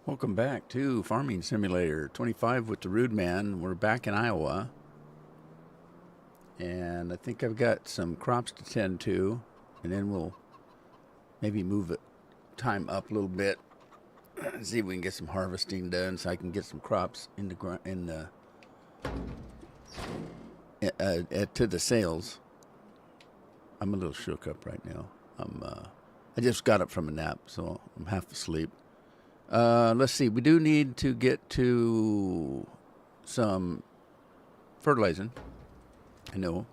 Welcome back to Farming Simulator 25 with the Rude Man. We're back in Iowa, and I think I've got some crops to tend to, and then we'll maybe move it time up a little bit, see if we can get some harvesting done, so I can get some crops in the to the sales. I'm a little shook up right now. I just got up from a nap, so I'm half asleep. Let's see. We do need to get to some fertilizing. I know.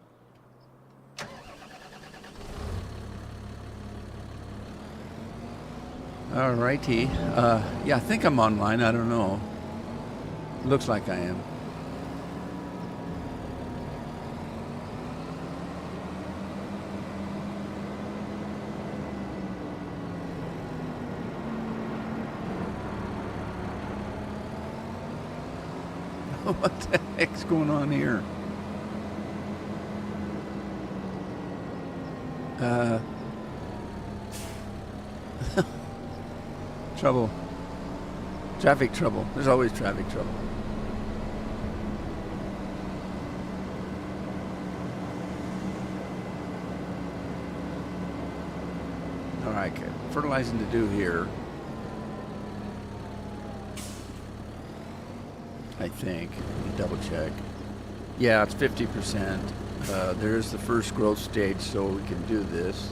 All righty. Yeah, I think I'm online. I don't know. Looks like I am. What the heck's going on here? Uh, trouble. Traffic trouble. There's always traffic trouble. All right, okay. Fertilizing to do here. I think. Let me double check. Yeah, it's 50%. There's the first growth stage, so we can do this.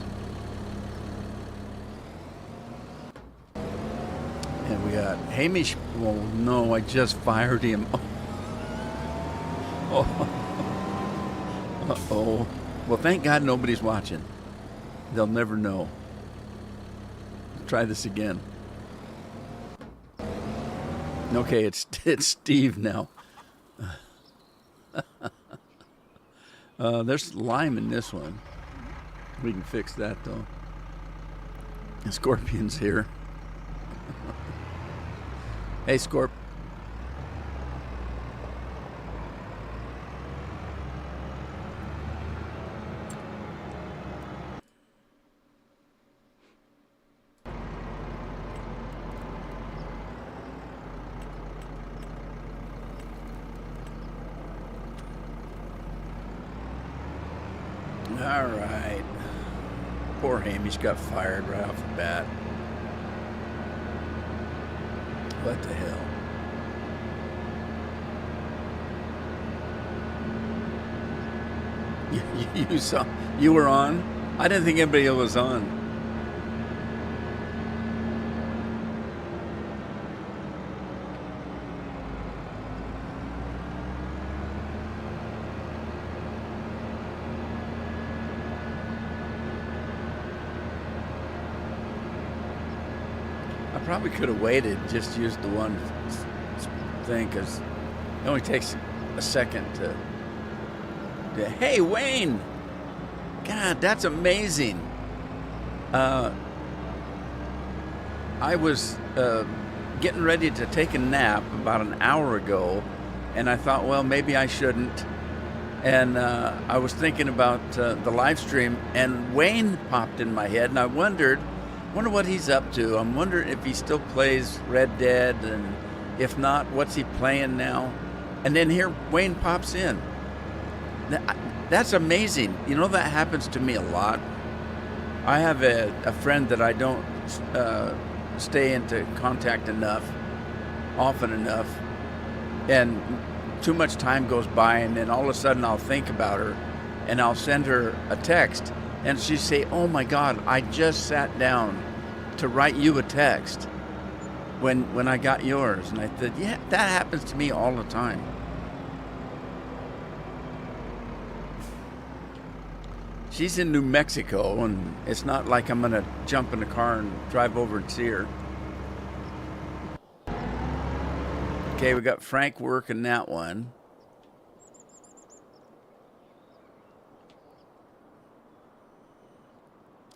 And we got Hamish. Well, no, I just fired him. Oh. Uh-oh. Well, thank God nobody's watching. They'll never know. Let's try this again. Okay, it's Steve now. There's lime in this one. We can fix that though. The scorpion's here. Hey, Scorp. All right. Poor Hamish got fired right off the bat. What the hell? You saw? You were on? I didn't think anybody else was on. I probably could have waited, just used the one thing, because it only takes a second to. Hey, Wayne! God, that's amazing. I was getting ready to take a nap about an hour ago, and I thought, well, maybe I shouldn't. And I was thinking about the live stream, and Wayne popped in my head, and I wonder what he's up to. I'm wondering if he still plays Red Dead, and if not, what's he playing now? And then here Wayne pops in. That's amazing. You know, that happens to me a lot. I have a friend that I don't stay into contact often enough, and too much time goes by, and then all of a sudden I'll think about her, and I'll send her a text, and she'll say, "Oh my God, I just sat down to write you a text when I got yours." And I said, yeah, that happens to me all the time. She's in New Mexico, and it's not like I'm gonna jump in the car and drive over and see her. Okay, we got Frank working that one.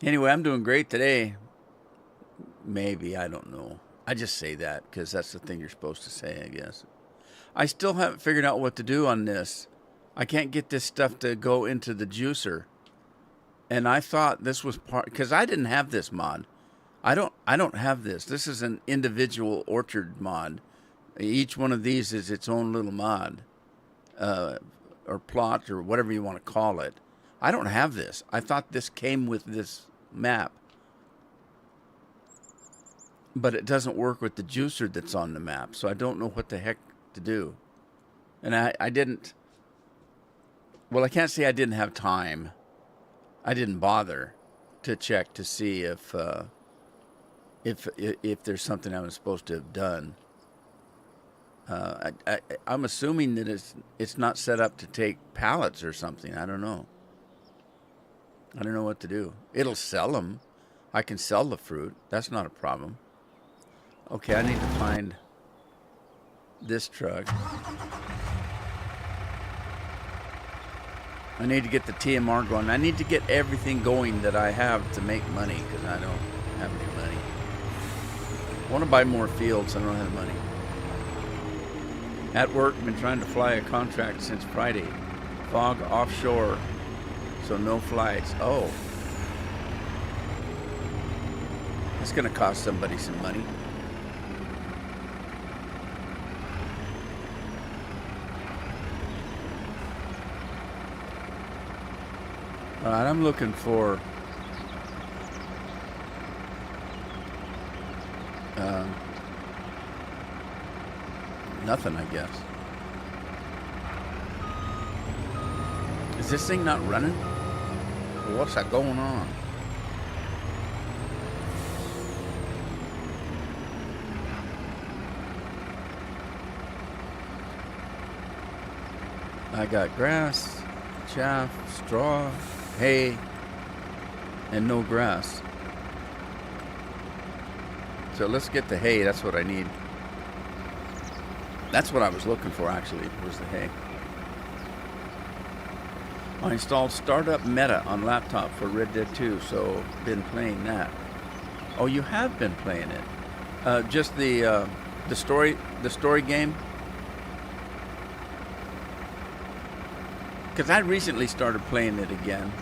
Anyway, I'm doing great today. Maybe, I don't know. I just say that because that's the thing you're supposed to say, I guess. I still haven't figured out what to do on this. I can't get this stuff to go into the juicer. And I thought this was part, because I didn't have this mod. I don't have this. This is an individual orchard mod. Each one of these is its own little mod, uh, or plot, or whatever you want to call it. I don't have this. I thought this came with this map, but it doesn't work with the juicer that's on the map. So I don't know what the heck to do. And I didn't. Well, I can't say I didn't have time. I didn't bother to check to see if there's something I was supposed to have done. I'm assuming that it's not set up to take pallets or something. I don't know. I don't know what to do. It'll sell them. I can sell the fruit. That's not a problem. Okay, I need to find this truck. I need to get the TMR going. I need to get everything going that I have to make money, because I don't have any money. I want to buy more fields. I don't have money. At work, been trying to fly a contract since Friday. Fog offshore, so no flights. Oh. It's going to cost somebody some money. All right, I'm looking for nothing, I guess. Is this thing not running? What's that going on? I got grass, chaff, straw, hay, and no grass. So let's get the hay. That's what I need. That's what I was looking for, actually, was the hay. I installed Startup Meta on laptop for Red Dead 2, so been playing that. Oh, you have been playing it? Just the story game? Because I recently started playing it again.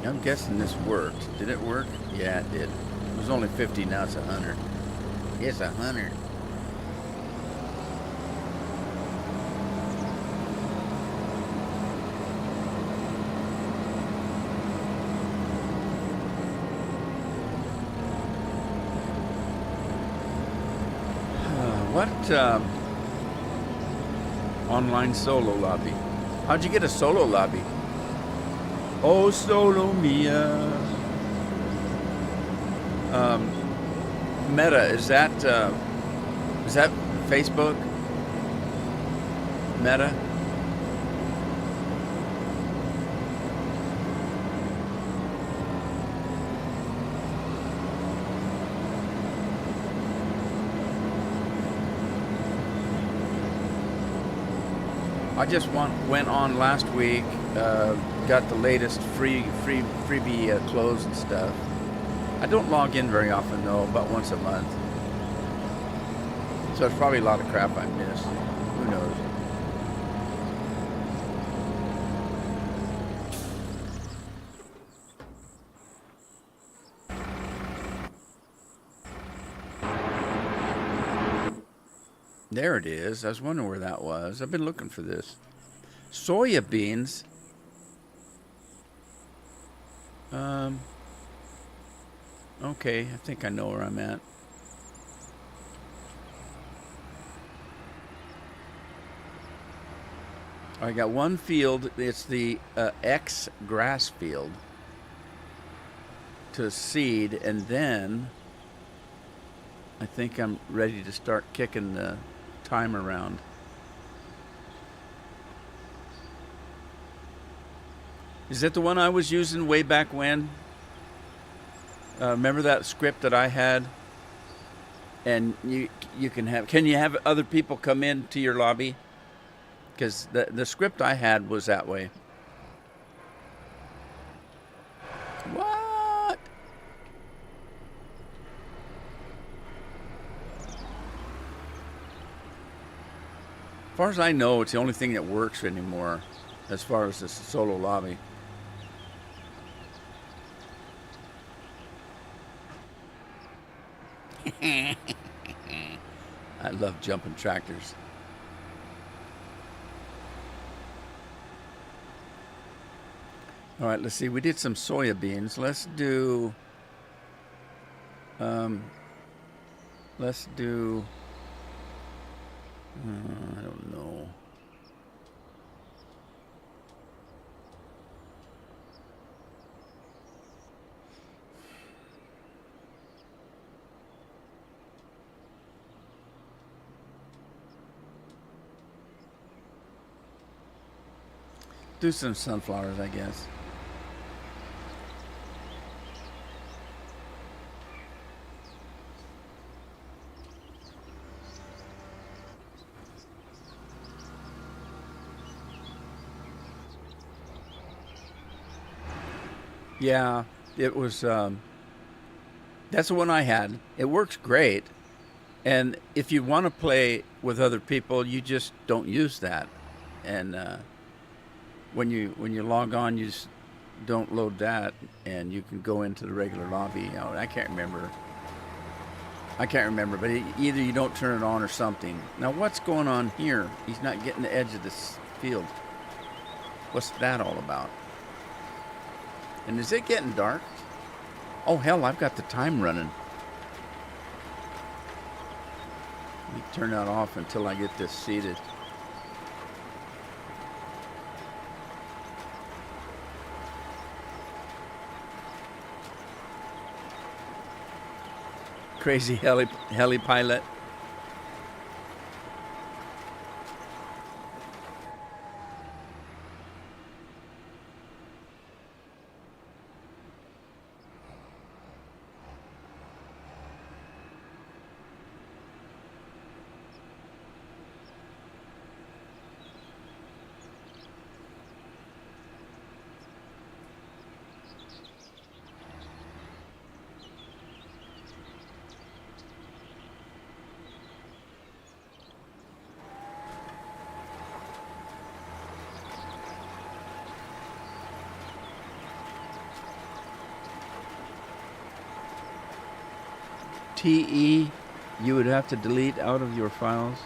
I'm guessing this worked. Did it work? Yeah, it did. It was only 50, now it's 100. It's 100. What online solo lobby? How'd you get a solo lobby? Oh, solo mia. Meta, is that Facebook? Meta? I just went on last week, got the latest freebie clothes and stuff. I don't log in very often though, about once a month. So it's probably a lot of crap I missed. Who knows? There it is. I was wondering where that was. I've been looking for this. Soya beans. Okay, I think I know where I'm at. I got one field. It's the X grass field to seed, and then I think I'm ready to start kicking the time around. Is that the one I was using way back when? Remember that script that I had? And can you have other people come into your lobby? Because the script I had was that way. What? far as I know, it's the only thing that works anymore as far as the solo lobby. I love jumping tractors. All right, let's see. We did some soya beans. Let's do. Um, let's do. I don't know. Do some sunflowers, I guess. Yeah, it was. That's the one I had. It works great, and if you want to play with other people, you just don't use that. And when you log on, you just don't load that, and you can go into the regular lobby. I can't remember. I can't remember, but either you don't turn it on or something. Now, what's going on here? He's not getting the edge of this field. What's that all about? And is it getting dark? Oh, hell, I've got the time running. Let me turn that off until I get this seated. Crazy heli pilot. TE, you would have to delete out of your files.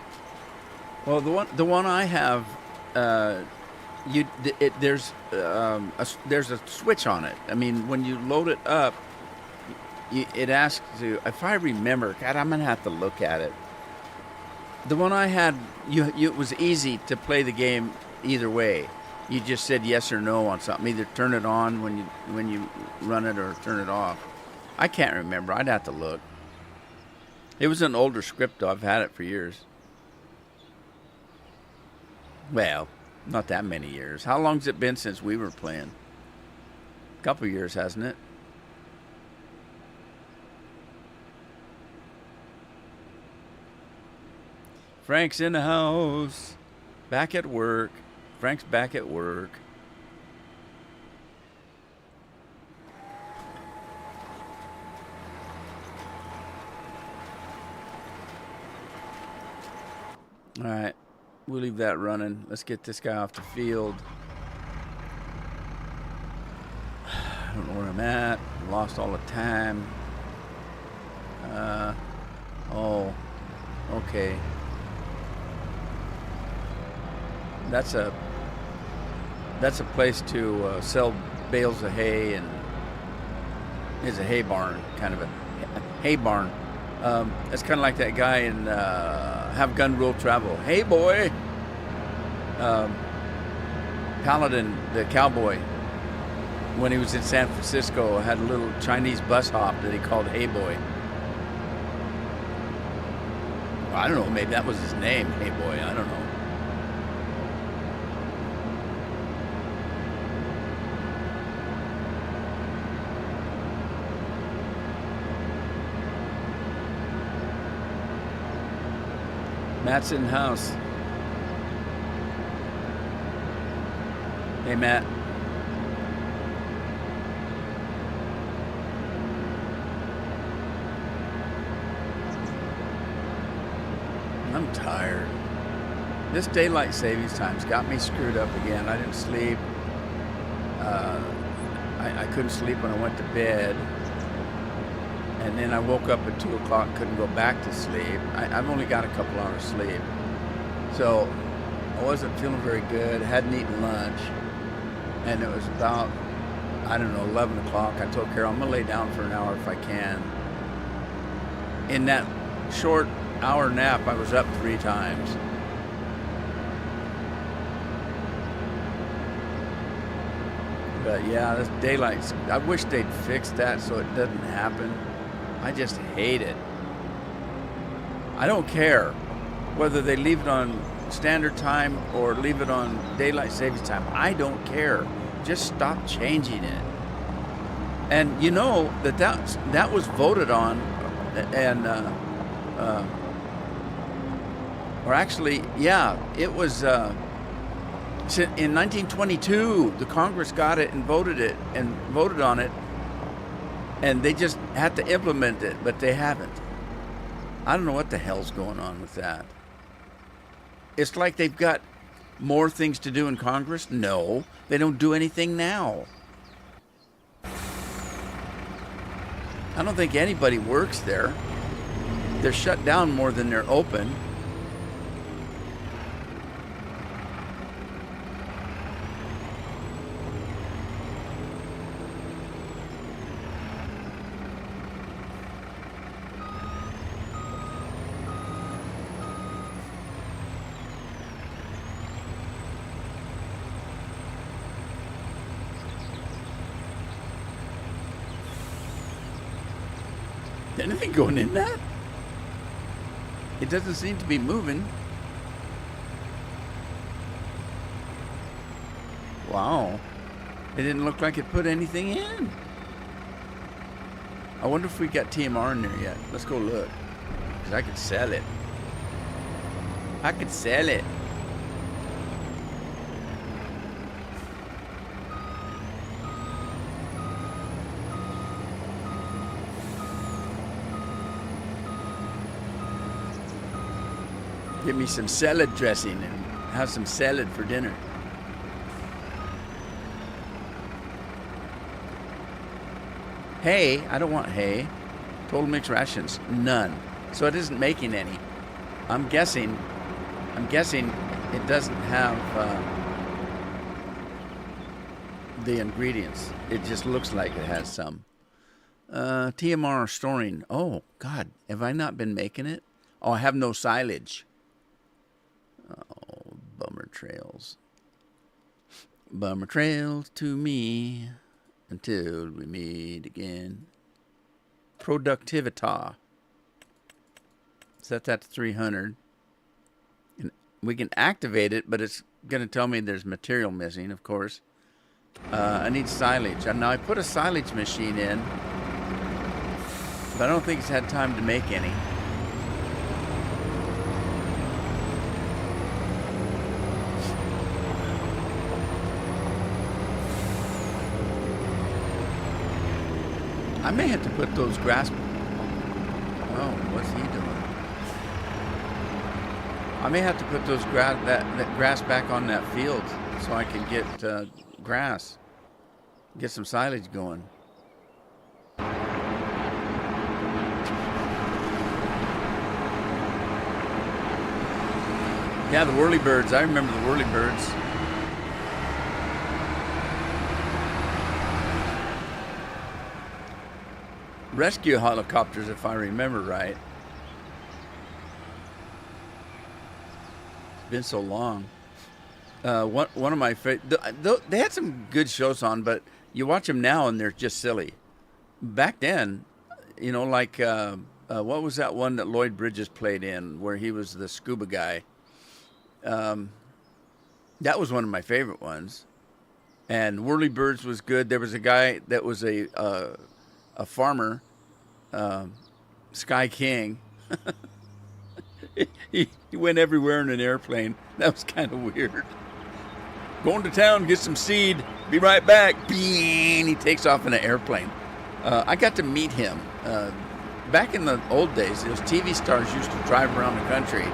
Well, the one I have, there's a switch on it. I mean, when you load it up, it asks you. If I remember, God, I'm gonna have to look at it. The one I had, it was easy to play the game either way. You just said yes or no on something. Either turn it on when you run it or turn it off. I can't remember. I'd have to look. It was an older script, though. I've had it for years. Well, not that many years. How long's it been since we were playing? A couple years, hasn't it? Frank's in the house. Back at work. Frank's back at work. All right, we'll leave that running. Let's get this guy off the field. I don't know where I'm at. Lost all the time. Oh, okay. That's a place to sell bales of hay, and it's a hay barn, kind of a hay barn. It's kind of like that guy in Have Gun Will Travel. Hey, boy. Paladin, the cowboy, when he was in San Francisco, had a little Chinese bus hop that he called Hey Boy. Well, I don't know, maybe that was his name, Hey Boy. I don't know. Matt's in the house. Hey, Matt. I'm tired. this daylight savings time's got me screwed up again. I didn't sleep. Uh, I couldn't sleep when I went to bed. And then I woke up at 2 o'clock, couldn't go back to sleep. I've only got a couple hours sleep. So I wasn't feeling very good, hadn't eaten lunch. And it was about, I don't know, 11 o'clock. I told Carol, I'm going to lay down for an hour if I can. In that short hour nap, I was up 3 times. But yeah, this daylight, I wish they'd fix that so it doesn't happen. I just hate it. I don't care whether they leave it on standard time or leave it on daylight savings time. I don't care. Just stop changing it. And you know that was voted on, and or actually, yeah, it was in 1922. The Congress got it and voted on it, and they just had to implement it, but they haven't. I don't know what the hell's going on with that. It's like they've got more things to do in Congress. No, they don't do anything now. I don't think anybody works there. They're shut down more than they're open. Anything going in that? It doesn't seem to be moving. Wow. It didn't look like it put anything in. I wonder if we got TMR in there yet. Let's go look. Because I could sell it. I could sell it. Give me some salad dressing and have some salad for dinner. Hay, I don't want hay. Total mixed rations, none. So it isn't making any. I'm guessing it doesn't have the ingredients. It just looks like it has some. TMR storing. Oh, God, have I not been making it? Oh, I have no silage. Oh, bummer trails. Bummer trails to me until we meet again. Productivita. Set that to 300. And we can activate it, but it's going to tell me there's material missing, of course. I need silage. Now, I put a silage machine in, but I don't think it's had time to make any. I may have to put those grass... Oh, what's he doing? I may have to put those that grass back on that field so I can get grass. Get some silage going. Yeah, the whirlybirds. I remember the whirlybirds. Rescue helicopters, if I remember right. It's been so long. One of my favorite. They had some good shows on, but you watch them now and they're just silly. Back then, you know, like what was that one that Lloyd Bridges played in, where he was the scuba guy? That was one of my favorite ones. And Whirlybirds was good. There was a guy that was a farmer, Sky King. he went everywhere in an airplane. That was kind of weird. Going to town, get some seed, be right back. And he takes off in an airplane. I got to meet him. Back in the old days, those TV stars used to drive around the country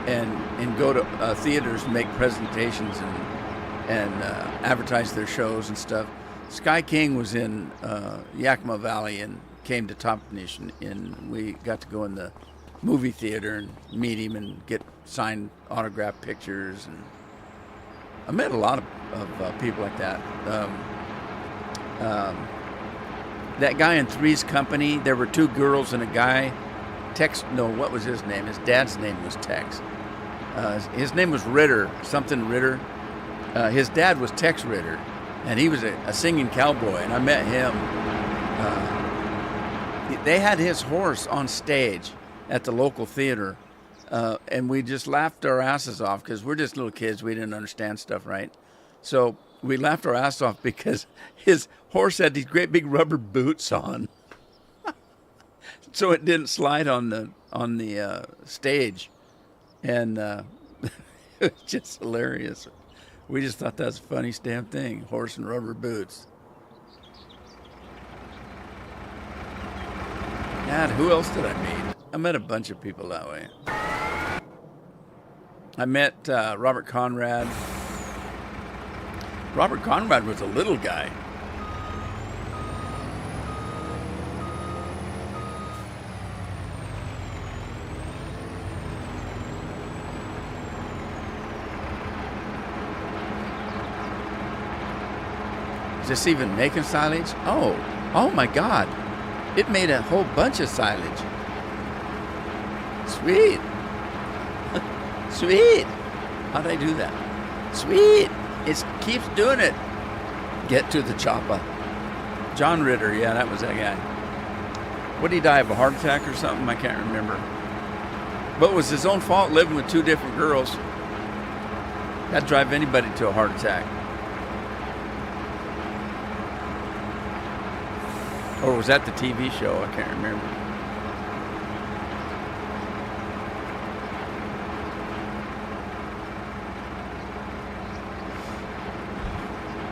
and go to theaters and make presentations and advertise their shows and stuff. Sky King was in Yakima Valley and came to Toppenish, and we got to go in the movie theater and meet him and get signed autograph pictures. And I met a lot of people like that. That guy in Three's Company, there were two girls and a guy. What was his name? His dad's name was Tex. His name was Ritter, something Ritter. His dad was Tex Ritter, and he was a singing cowboy, and I met him. They had his horse on stage at the local theater, and we just laughed our asses off because we're just little kids. We didn't understand stuff, right? So we laughed our ass off because his horse had these great big rubber boots on, so it didn't slide on the stage, and it was just hilarious. We just thought that's the funniest damn thing, horse and rubber boots. God, who else did I meet? I met a bunch of people that way. I met Robert Conrad. Robert Conrad was a little guy. Is this even making silage? Oh my God. It made a whole bunch of silage. Sweet. Sweet. How'd I do that? Sweet. It keeps doing it. Get to the chopper. John Ritter, yeah, that was that guy. What did he die of, a heart attack or something? I can't remember. But it was his own fault living with two different girls. That'd drive anybody to a heart attack. Or was that the TV show? I can't remember.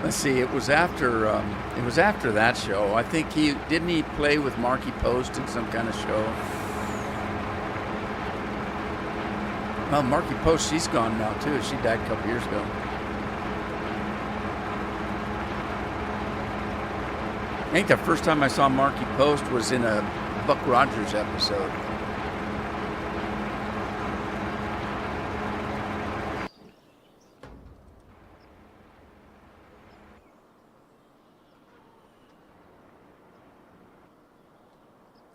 Let's see. It was after that show. I think he play with Marky Post in some kind of show. Well, Marky Post, she's gone now too. She died a couple years ago. I think the first time I saw Marky Post was in a Buck Rogers episode.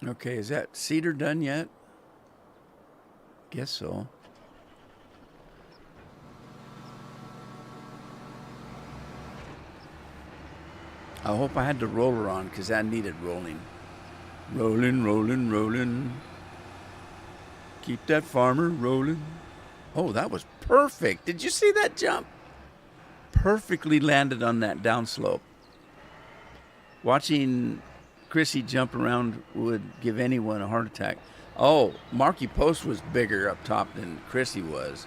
Okay, is that cedar done yet? Guess so. I hope I had the roller on because that needed rolling. Rolling, rolling, rolling. Keep that farmer rolling. Oh, that was perfect. Did you see that jump? Perfectly landed on that downslope. Watching Chrissy jump around would give anyone a heart attack. Oh, Marky Post was bigger up top than Chrissy was.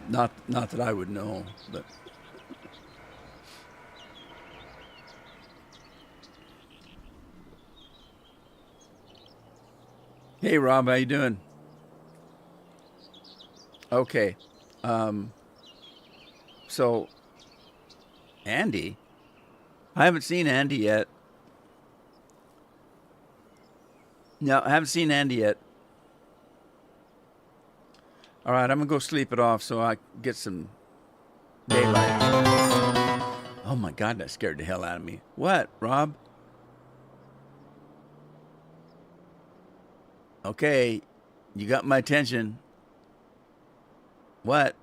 Not that I would know, but hey, Rob, how you doing? Okay, so Andy, I haven't seen Andy yet. No, I haven't seen Andy yet. All right, I'm going to go sleep it off so I get some daylight. Oh, my God, that scared the hell out of me. What, Rob? Okay, you got my attention. What?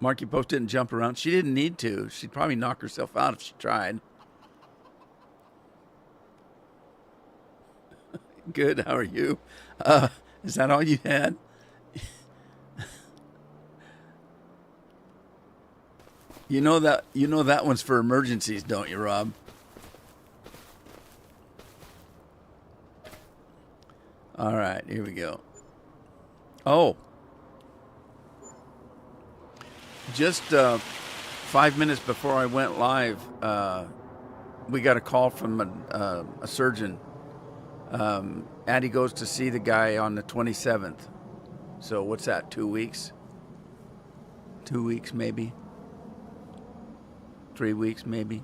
Marky Post didn't jump around. She didn't need to. She'd probably knock herself out if she tried. Good. How are you? Is that all you had? You know that one's for emergencies, don't you, Rob? All right, here we go. Oh, Just 5 minutes before I went live, we got a call from a surgeon. Andy goes to see the guy on the 27th. So what's that, 2 weeks? 2 weeks maybe? 3 weeks maybe?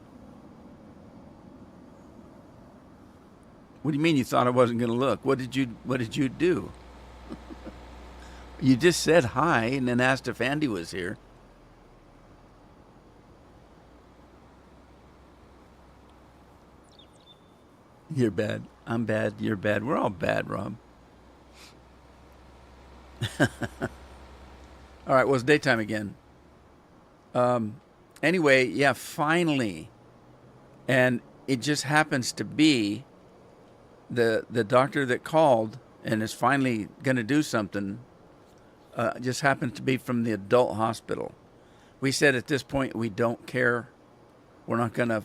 What do you mean you thought I wasn't going to look? What did you do? You just said hi and then asked if Andy was here. You're bad. I'm bad. You're bad. We're all bad, Rob. All right. Well, it's daytime again. Anyway, yeah, finally. And it just happens to be the doctor that called and is finally going to do something just happens to be from the adult hospital. We said at this point we don't care. We're not going to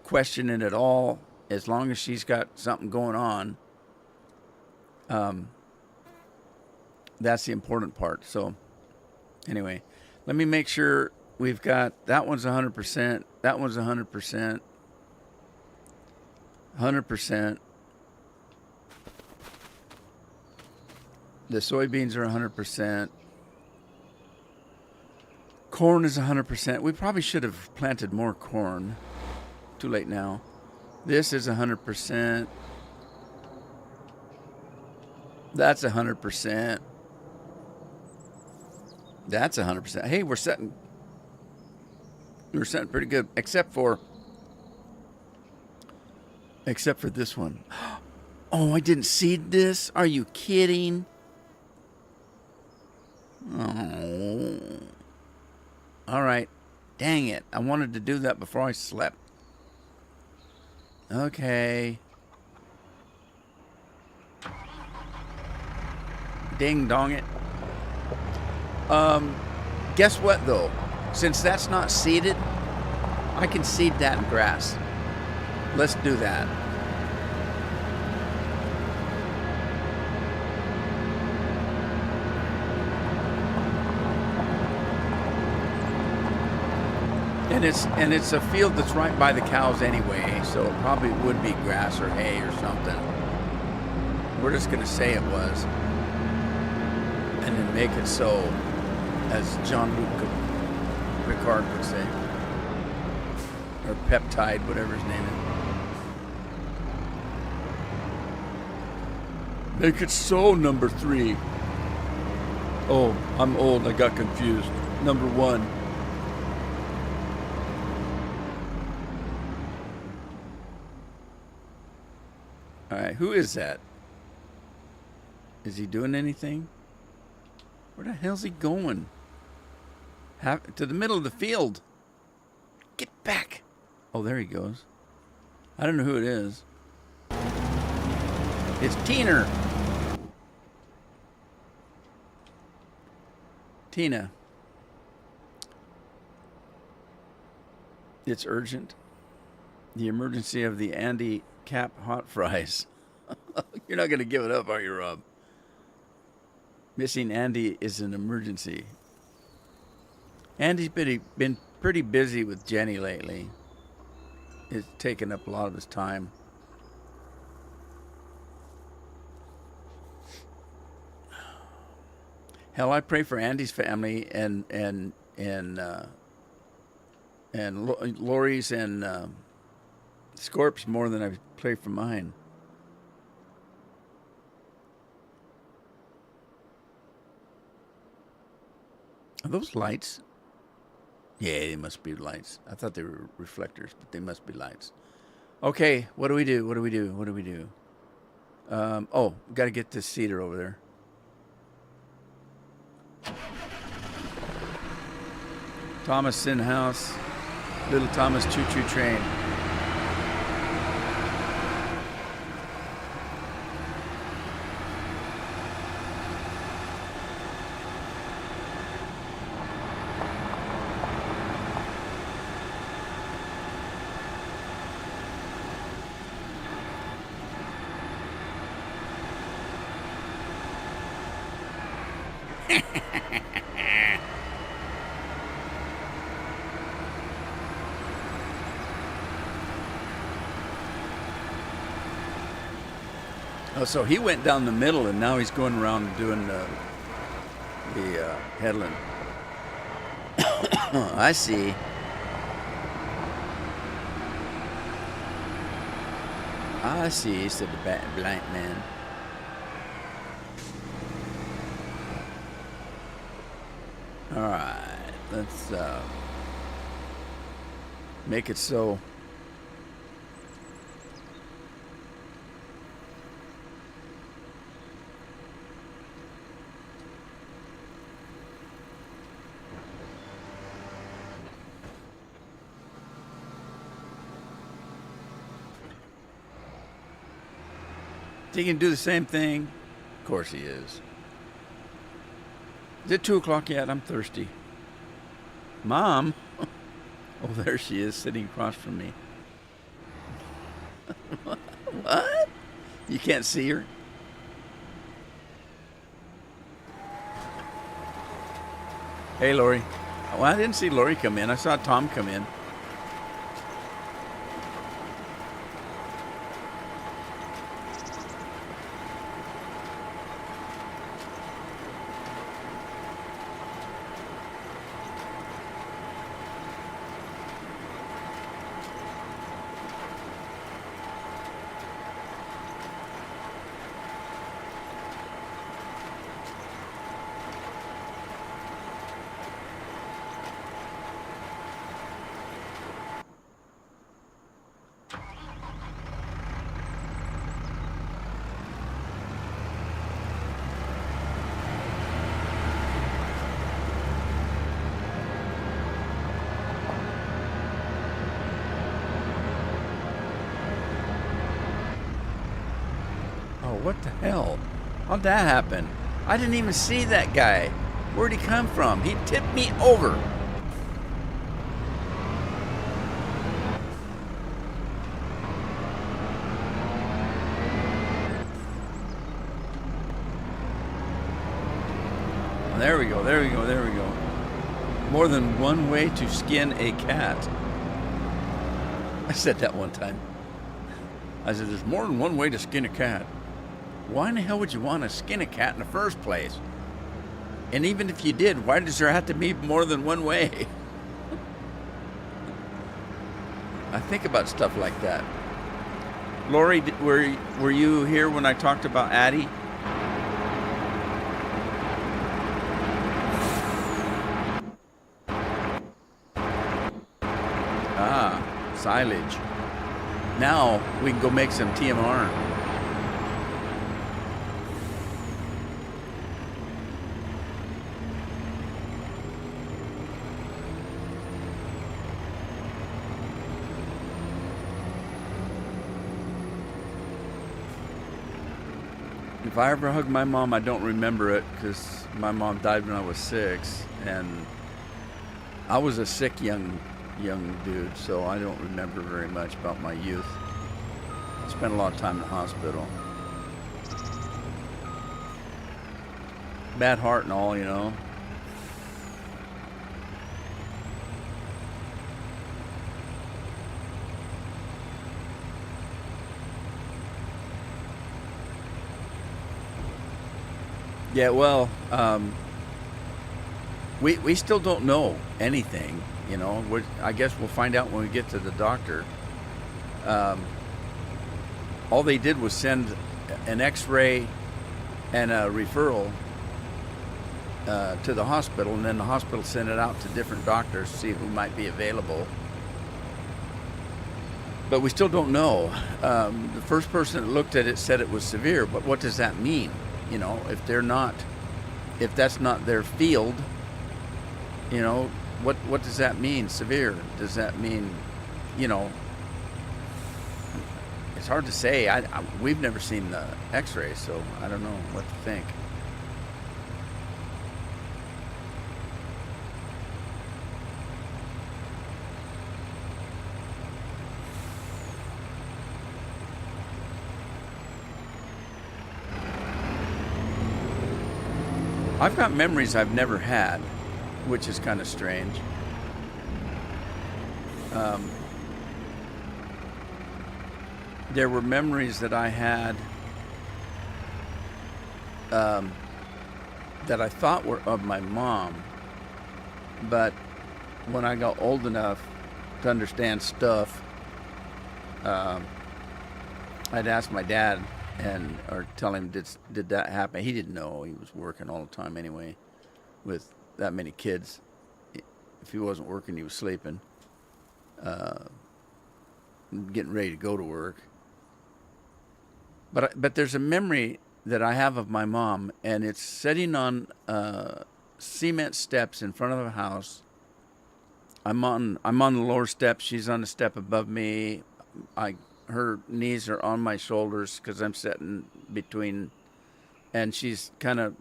question it at all as long as she's got something going on. That's the important part. So anyway, let me make sure we've got that one's 100%. That one's 100%. 100%. The soybeans are 100%. Corn is 100%. We probably should have planted more corn. Too late now. This is 100%. That's 100%. That's 100%. Hey, we're setting pretty good, except for this one. Oh, I didn't seed this? Are you kidding? Oh. All right. Dang it. I wanted to do that before I slept. Okay. Ding dong it. Guess what though? Since that's not seeded, I can seed that in grass. Let's do that. And it's a field that's right by the cows anyway, so it probably would be grass or hay or something. We're just going to say it was. And then make it so, as Jean-Luc Picard would say. Or peptide, whatever his name is. Make it so, number 3. Oh, I'm old, I got confused. Number 1. All right, who is that? Is he doing anything? Where the hell's he going? To the middle of the field. Get back. Oh, there he goes. I don't know who it is. It's Tina. Tina. It's urgent. The emergency of the Andy Cap hot fries. You're not going to give it up, are you, Rob? Missing Andy is an emergency. Andy's been pretty busy with Jenny lately. It's taken up a lot of his time. Hell, I pray for Andy's family and Lori's and Scorp's more than I pray for mine. Are those lights? Yeah, they must be lights. I thought they were reflectors, but they must be lights. Okay, what do we do? What do we do? What do we do? Oh, got to get this cedar over there. Thomas Sin House, Little Thomas Choo Choo Train. Oh, so he went down the middle, and now he's going around doing the headland. I see. I see, said the blind man. All right, let's make it so. He can do the same thing. Of course he is. Is it 2 o'clock yet? I'm thirsty. Mom? Oh, there she is, sitting across from me. What? You can't see her? Hey, Lori. Well, I didn't see Lori come in. I saw Tom come in. What the hell? How'd that happen? I didn't even see that guy. Where'd he come from? He tipped me over. There we go, there we go, there we go. More than one way to skin a cat. I said that one time. I said, there's more than one way to skin a cat. Why in the hell would you want to skin a cat in the first place? And even if you did, why does there have to be more than one way? I think about stuff like that. Lori, were you here when I talked about Addie? Ah, silage. Now we can go make some TMR. If I ever hugged my mom, I don't remember it because my mom died when I was 6, and I was a sick young dude, so I don't remember very much about my youth. I spent a lot of time in the hospital. Bad heart and all, you know. Yeah, well, we still don't know anything, you know. I guess we'll find out when we get to the doctor. All they did was send an x-ray and a referral to the hospital, and then the hospital sent it out to different doctors to see who might be available. But we still don't know. The first person that looked at it said it was severe, but what does that mean? You know, if that's not their field, you know, what does that mean, severe? Does that mean, you know, it's hard to say. We've never seen the x-ray, so I don't know what to think. I've got memories I've never had, which is kind of strange. There were memories that I had um, that I thought were of my mom, but when I got old enough to understand stuff, um, I'd ask my dad and or tell him did that happen. He didn't know. He was working all the time anyway, with that many kids. If he wasn't working, he was sleeping, uh, getting ready to go to work. But there's a memory that I have of my mom, and it's sitting on cement steps in front of the house. I'm on the lower step. She's on the step above me. I Her knees are on my shoulders because I'm sitting between, and she's kind of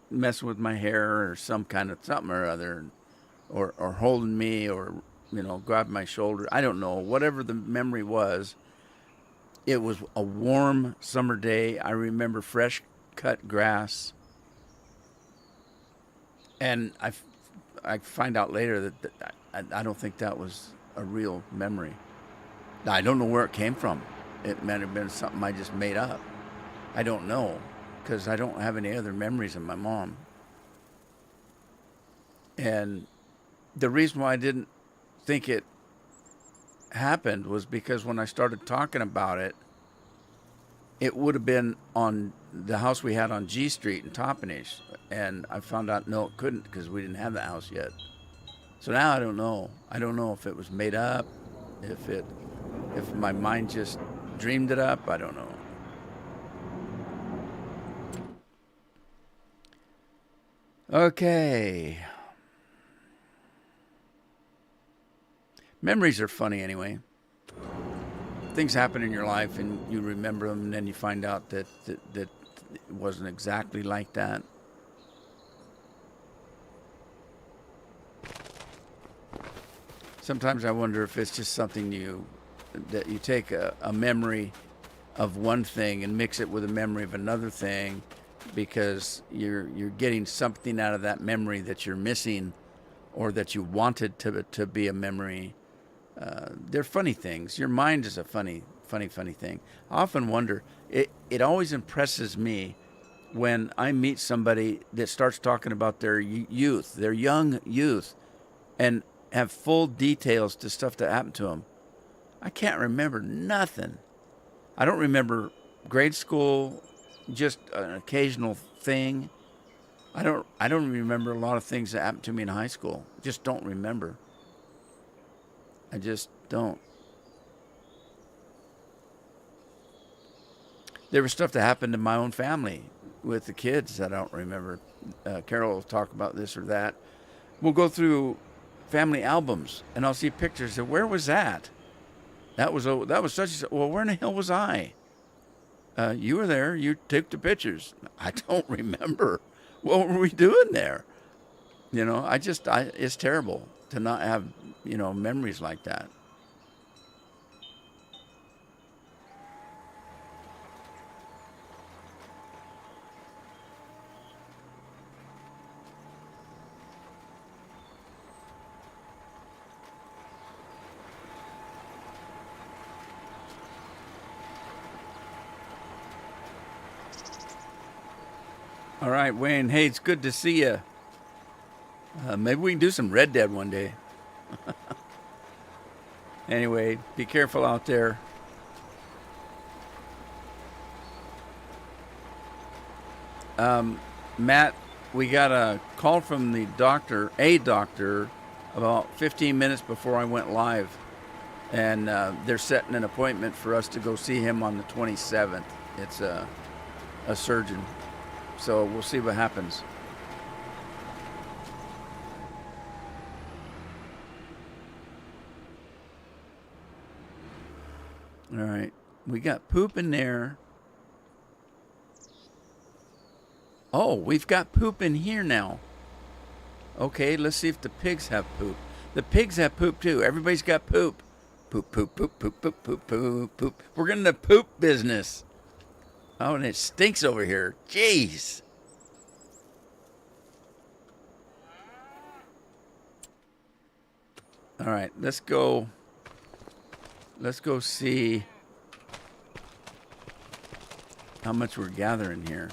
messing with my hair or some kind of something or other, or holding me, or grabbing my shoulder. I don't know. Whatever the memory was, it was a warm summer day. I remember fresh cut grass, and I find out later that I don't think that was a real memory. I don't know where it came from. It might have been something I just made up. I don't know, because I don't have any other memories of my mom. And the reason why I didn't think it happened was because when I started talking about it, it would have been on the house we had on G Street in Toppenish. And I found out, no, it couldn't, because we didn't have the house yet. So now I don't know. I don't know if it was made up, if my mind just dreamed it up. I don't know. Okay. Memories are funny anyway. Things happen in your life and you remember them, and then you find out that it wasn't exactly like that. Sometimes I wonder if it's just something that you take a memory of one thing and mix it with a memory of another thing, because you're getting something out of that memory that you're missing, or that you wanted to be a memory. They're funny things. Your mind is a funny thing. I often wonder. It always impresses me when I meet somebody that starts talking about their youth, their young youth, and have full details to stuff that happened to them. I can't remember nothing. I don't remember grade school, just an occasional thing. I don't remember a lot of things that happened to me in high school. Just don't remember. I just don't. There was stuff that happened in my own family with the kids that I don't remember. Carol will talk about this or that. We'll go through family albums and I'll see pictures of, where was that? That was such a, well, where in the hell was I? You were there. You took the pictures. I don't remember. What were we doing there? It's terrible to not have, memories like that. All right, Wayne. Hey, it's good to see you. Maybe we can do some Red Dead one day. Anyway, be careful out there. Matt, we got a call from a doctor, about 15 minutes before I went live. And they're setting an appointment for us to go see him on the 27th. It's a surgeon. So we'll see what happens. All right. We got poop in there. Oh, we've got poop in here now. Okay, let's see if the pigs have poop. The pigs have poop too. Everybody's got poop. Poop, poop, poop, poop, poop, poop, poop, poop. We're getting the poop business. Oh, and it stinks over here. Jeez. All right, let's go see how much we're gathering here.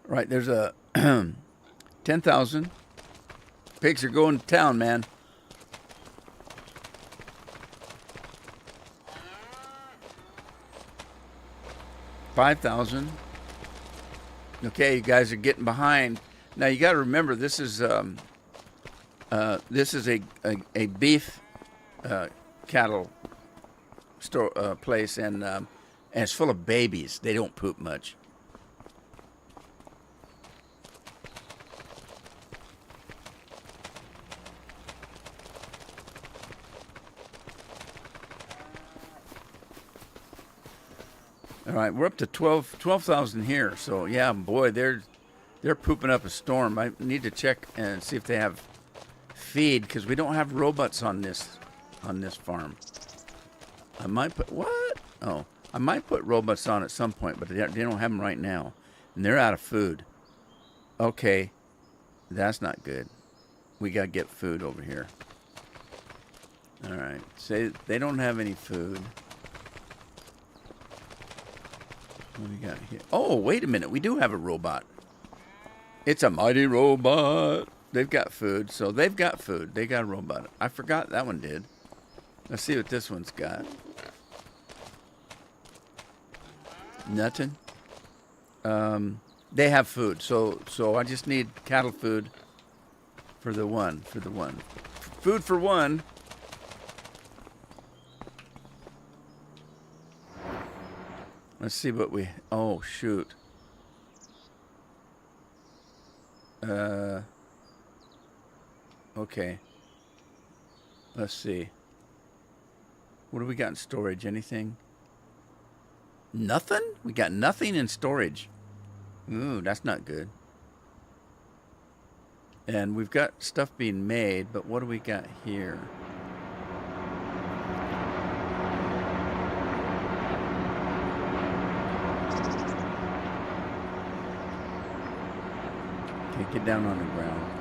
Right, there's a 10,000. Pigs are going to town, man. $5,000. Okay, you guys are getting behind. Now you got to remember this is a beef cattle store place, and it's full of babies. They don't poop much. All right, we're up to 12,000 here. So yeah, boy, they're pooping up a storm. I need to check and see if they have feed, because we don't have robots on this farm. I might put what? Oh, I might put robots on at some point, but they don't have them right now, and they're out of food. Okay, that's not good. We gotta get food over here. All right, say they don't have any food. What do we got here? Oh, wait a minute. We do have a robot. It's a mighty robot. They've got food. So they've got food. They got a robot. I forgot that one did. Let's see what this one's got. Nothing. They have food. So I just need cattle food for the one. Food for one. Let's see what we... Oh, shoot. Okay. Let's see. What do we got in storage? Anything? Nothing? We got nothing in storage. Ooh, that's not good. And we've got stuff being made, but what do we got here? Okay, get down on the ground.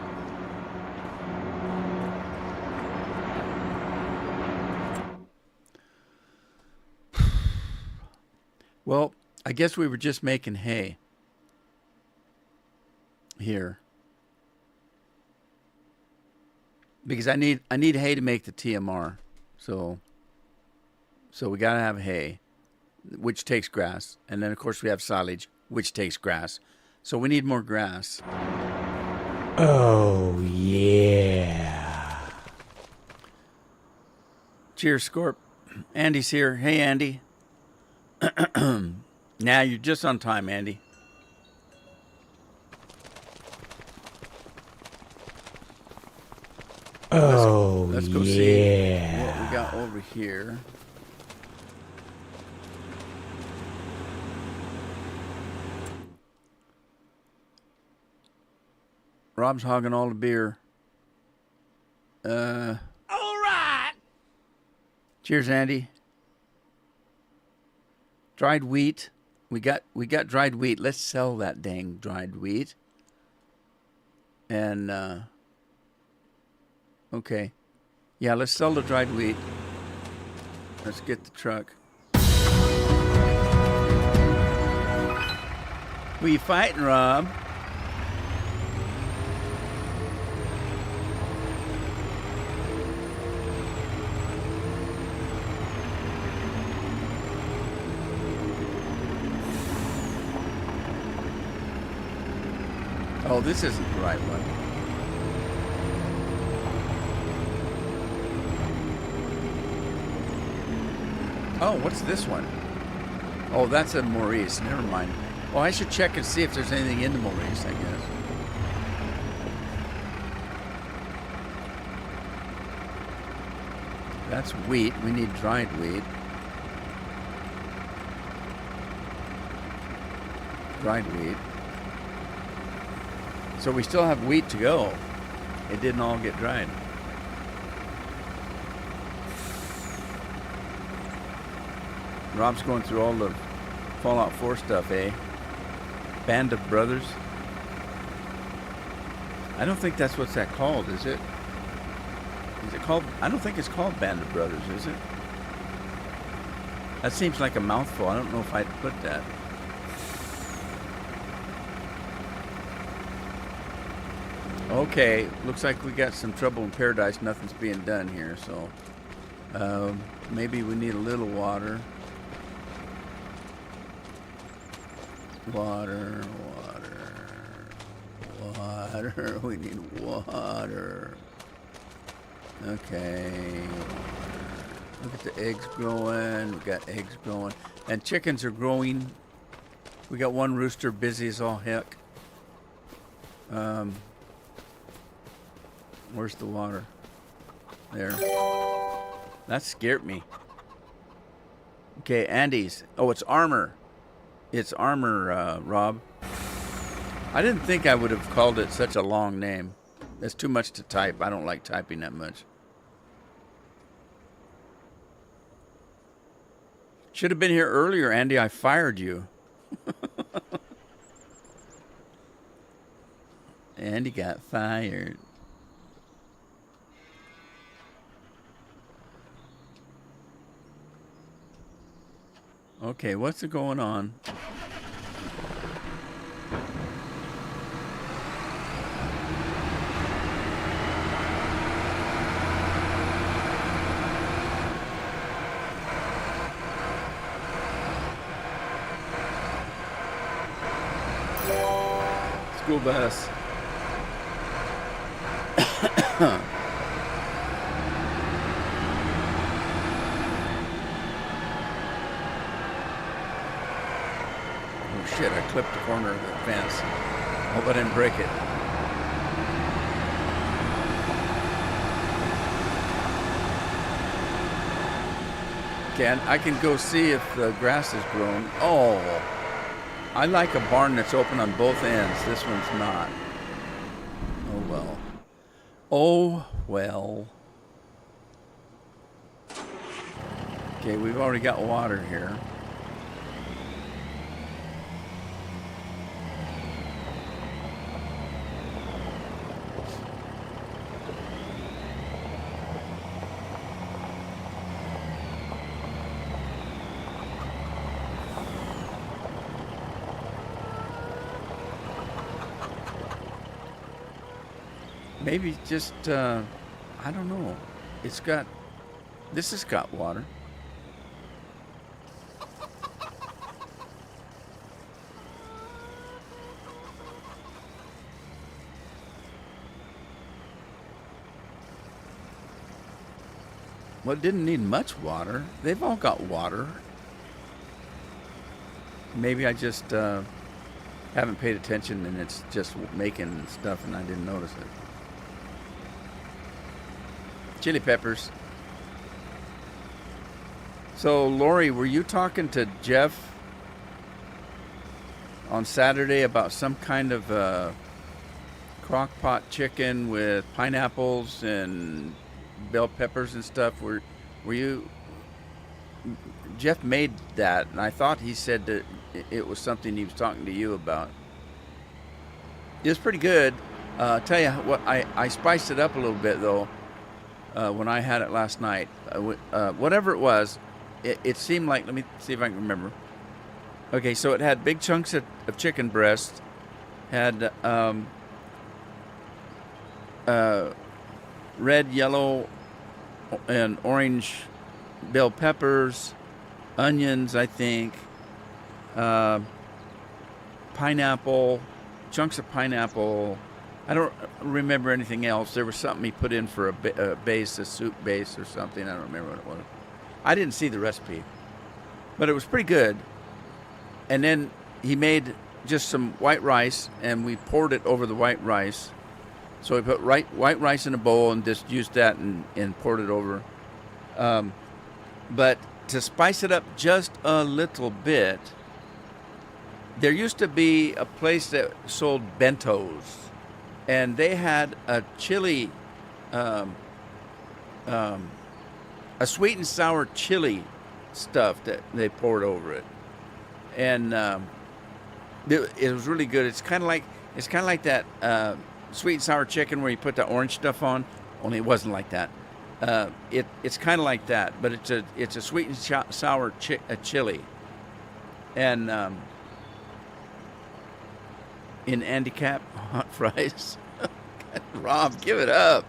Well, I guess we were just making hay here, because I need hay to make the TMR. So we gotta have hay, which takes grass, and then of course we have silage, which takes grass. So we need more grass. Oh yeah. Cheers, Scorp. Andy's here. Hey, Andy. Now you're just on time, Andy. Oh, let's go yeah. see what we got over here. Rob's hogging all the beer. All right. Cheers, Andy. Dried wheat. We got dried wheat. Let's sell that dang dried wheat. And okay. Yeah, let's sell the dried wheat. Let's get the truck. Who you fighting, Rob? Oh, this isn't the right one. Oh, what's this one? Oh, that's a Maurice. Never mind. Well, I should check and see if there's anything in the Maurice, I guess. That's wheat. We need dried wheat. Dried wheat. So we still have wheat to go. It didn't all get dried. Rob's going through all the Fallout 4 stuff, eh? Band of Brothers. I don't think that's what's that called, is it? Is it called? I don't think it's called Band of Brothers, is it? That seems like a mouthful. I don't know if I'd put that. Okay, looks like we got some trouble in paradise. Nothing's being done here, so maybe we need a little water. Water. We need water. Okay. Look at the eggs growing. We got eggs growing. And chickens are growing. We got one rooster busy as all heck. Where's the water? There. That scared me. Okay, Andes. Oh, it's Armor. It's Armor, Rob. I didn't think I would have called it such a long name. It's too much to type. I don't like typing that much. Should have been here earlier, Andy. I fired you. Andy got fired. Okay, what's going on? School bus. Oh shit, I clipped the corner of the fence. Hope I didn't break it. Okay, I can go see if the grass has grown. Oh, I like a barn that's open on both ends. This one's not. Oh well. Oh well. Okay, we've already got water here. Maybe just, I don't know. This has got water. Well, it didn't need much water. They've all got water. Maybe I just haven't paid attention and it's just making stuff and I didn't notice it. Chili peppers. So, Lori, were you talking to Jeff on Saturday about some kind of crock pot chicken with pineapples and bell peppers and stuff? Were you? Jeff made that, and I thought he said that it was something he was talking to you about. It was pretty good. Tell you what, I spiced it up a little bit though. When I had it last night, whatever it was, it seemed like, let me see if I can remember. Okay, so it had big chunks of chicken breast, had red, yellow, and orange bell peppers, onions, I think, pineapple, chunks of pineapple. I don't remember anything else. There was something he put in for a base, a soup base or something. I don't remember what it was. I didn't see the recipe, but it was pretty good. And then he made just some white rice, and we poured it over the white rice. So we put white rice in a bowl and just used that and poured it over. But to spice it up just a little bit, there used to be a place that sold bentos. And they had a chili, a sweet and sour chili stuff that they poured over it, and it was really good. It's kind of like that sweet and sour chicken where you put the orange stuff on. Only it wasn't like that. It's kind of like that, but it's a sweet and sour chili, and in Andy Cap hot fries. Rob, give it up.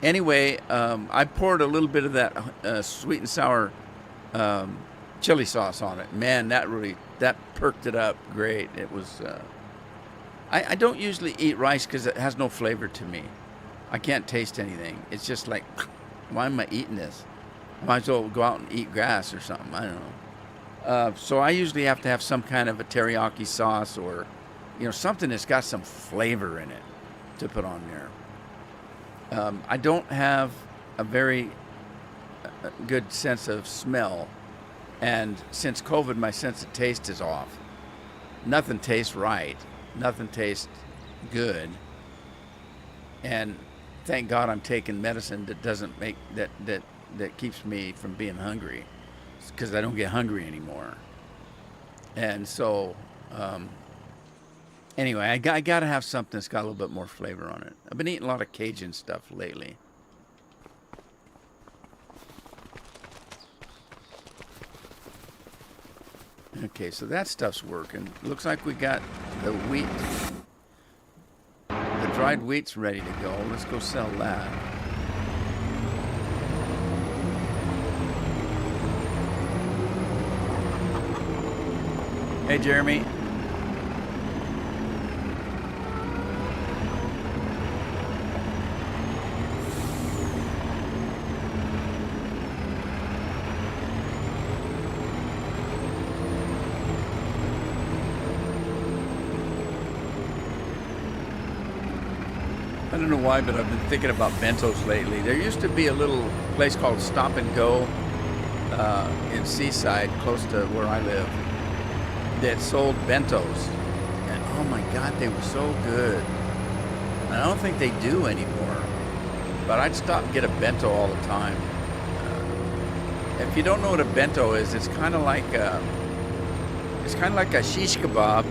Anyway, I poured a little bit of that sweet and sour chili sauce on it. Man, that perked it up great. It was. I don't usually eat rice because it has no flavor to me. I can't taste anything. It's just like, why am I eating this? Might as well go out and eat grass or something. I don't know. So I usually have to have some kind of a teriyaki sauce or, something that's got some flavor in it to put on there. I don't have a very good sense of smell, and since COVID, my sense of taste is off. Nothing tastes right. Nothing tastes good. And thank God I'm taking medicine that doesn't make that keeps me from being hungry, because I don't get hungry anymore. And so, anyway, I got to have something that's got a little bit more flavor on it. I've been eating a lot of Cajun stuff lately. Okay, so that stuff's working. Looks like we got the wheat. The dried wheat's ready to go. Let's go sell that. Hey, Jeremy. I don't know why, but I've been thinking about bentos lately. There used to be a little place called Stop and Go in Seaside, close to where I live, that sold bentos. And oh my God, they were so good. And I don't think they do anymore. But I'd stop and get a bento all the time. If you don't know what a bento is, it's kind of like a shish kebab.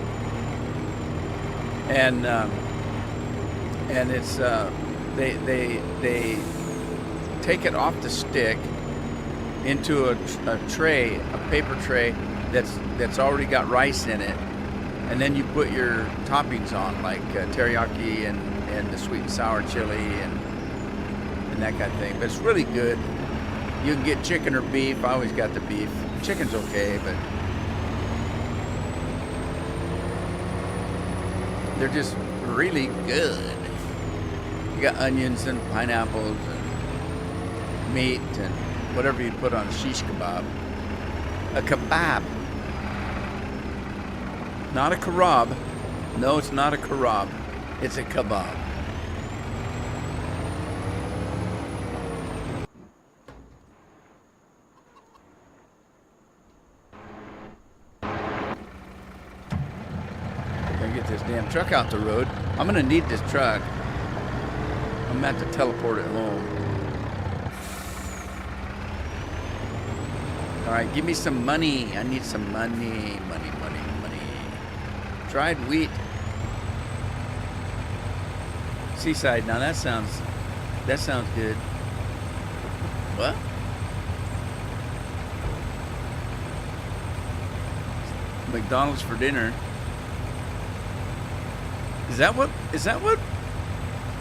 And it's they take it off the stick into a tray, a paper tray that's already got rice in it, and then you put your toppings on, like teriyaki and the sweet and sour chili and that kind of thing. But it's really good. You can get chicken or beef. I always got the beef. Chicken's okay, but they're just really good. You got onions and pineapples and meat and whatever you put on a shish kebab. A kebab. Not a kebab. No, it's not a kebab. It's a kebab. Gotta get this damn truck out the road. I'm gonna need this truck. I'm gonna have to teleport it home. All right, give me some money. I need some money. Money. Dried wheat. Seaside. Now that sounds good. What? McDonald's for dinner. Is that what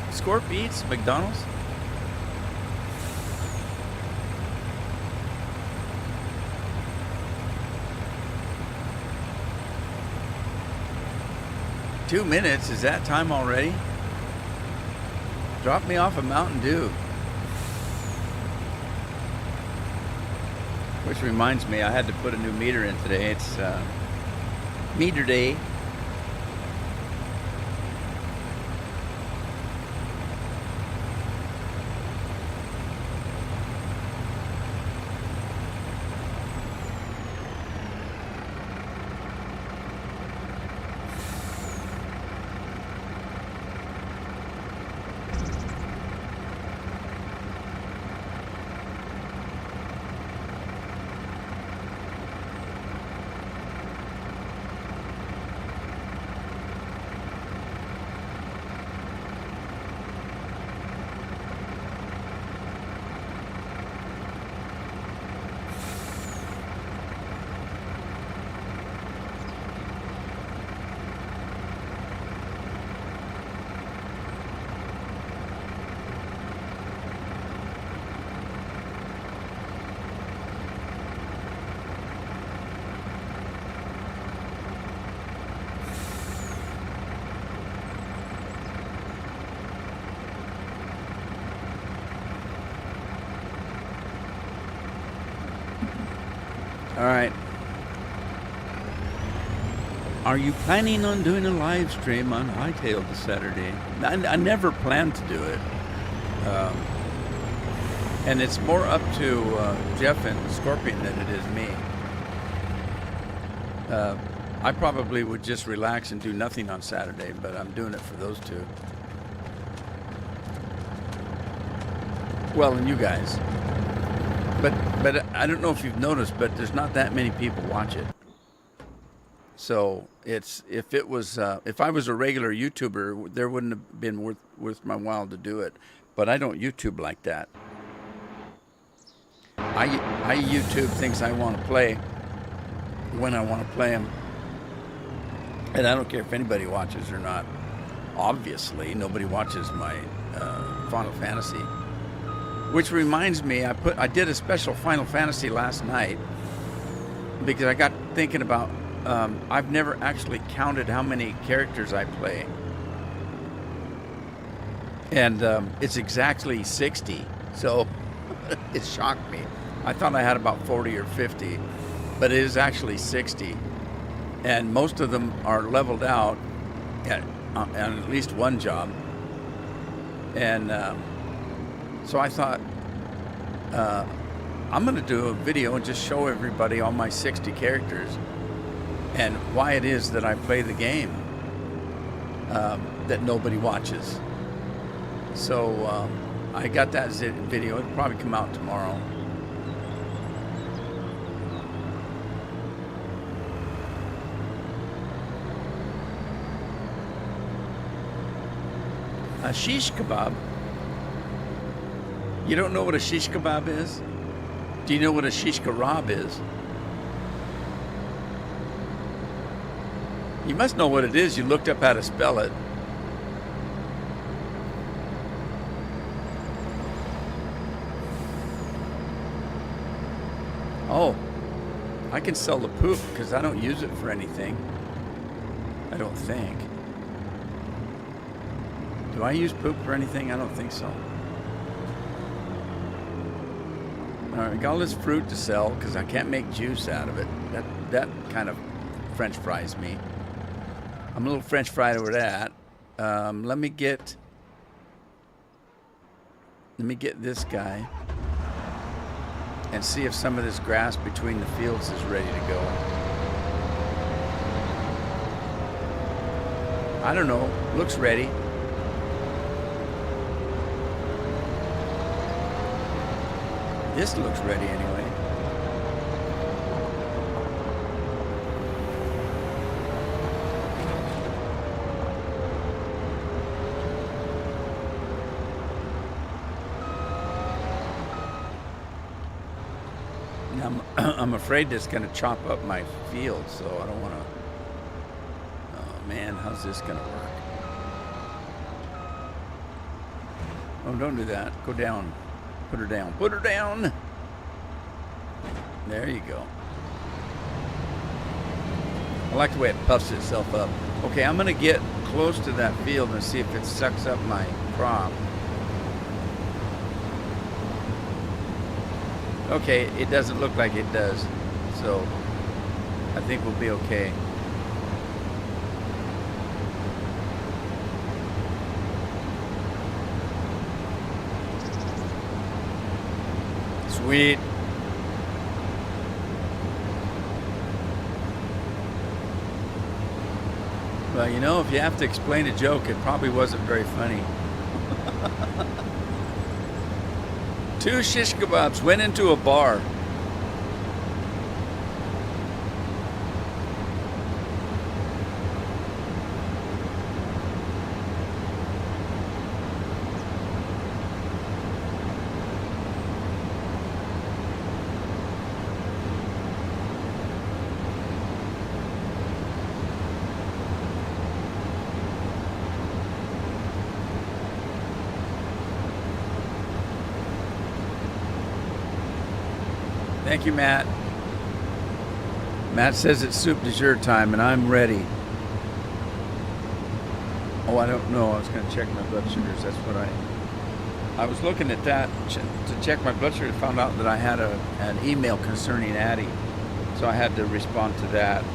Scorp eats? McDonald's? Two minutes? Is that time already? Drop me off a Mountain Dew. Which reminds me, I had to put a new meter in today. It's meter day. All right. Are you planning on doing a live stream on Hightail this Saturday? I never planned to do it. And it's more up to Jeff and Scorpion than it is me. I probably would just relax and do nothing on Saturday, but I'm doing it for those two. Well, and you guys. But I don't know if you've noticed, but there's not that many people watch it. So if I was a regular YouTuber, there wouldn't have been worth my while to do it. But I don't YouTube like that. I YouTube things I want to play when I want to play them. And I don't care if anybody watches or not. Obviously, nobody watches my Final Fantasy. Which reminds me, I did a special Final Fantasy last night because I got thinking about, I've never actually counted how many characters I play. And it's exactly 60. So it shocked me. I thought I had about 40 or 50, but it is actually 60. And most of them are leveled out on at least one job. And so I thought, I'm going to do a video and just show everybody all my 60 characters and why it is that I play the game that nobody watches. So I got that video. It'll probably come out tomorrow. A shish kebab. You don't know what a shish kebab is? Do you know what a shish kebab is? You must know what it is. You looked up how to spell it. Oh, I can sell the poop because I don't use it for anything. I don't think. Do I use poop for anything? I don't think so. All right, I got all this fruit to sell because I can't make juice out of it. That kind of French fries me. I'm a little French fried over that. Let me get this guy and see if some of this grass between the fields is ready to go. I don't know. Looks ready. This looks ready anyway. Now, I'm afraid it's going to chop up my field, so I don't want to. Oh man, how's this going to work? Oh, don't do that. Go down. Put her down. Put her down. There you go. I like the way it puffs itself up. Okay, I'm going to get close to that field and see if it sucks up my crop. Okay, it doesn't look like it does. So I think we'll be okay. Sweet. Well, you know, if you have to explain a joke, it probably wasn't very funny. 2 shish kebabs went into a bar. Thank you, Matt. Matt says it's soup du jour time, and I'm ready. Oh, I don't know. I was going to check my blood sugars. That's what I was looking at that to check my blood sugar. Found out that I had an email concerning Addie. So I had to respond to that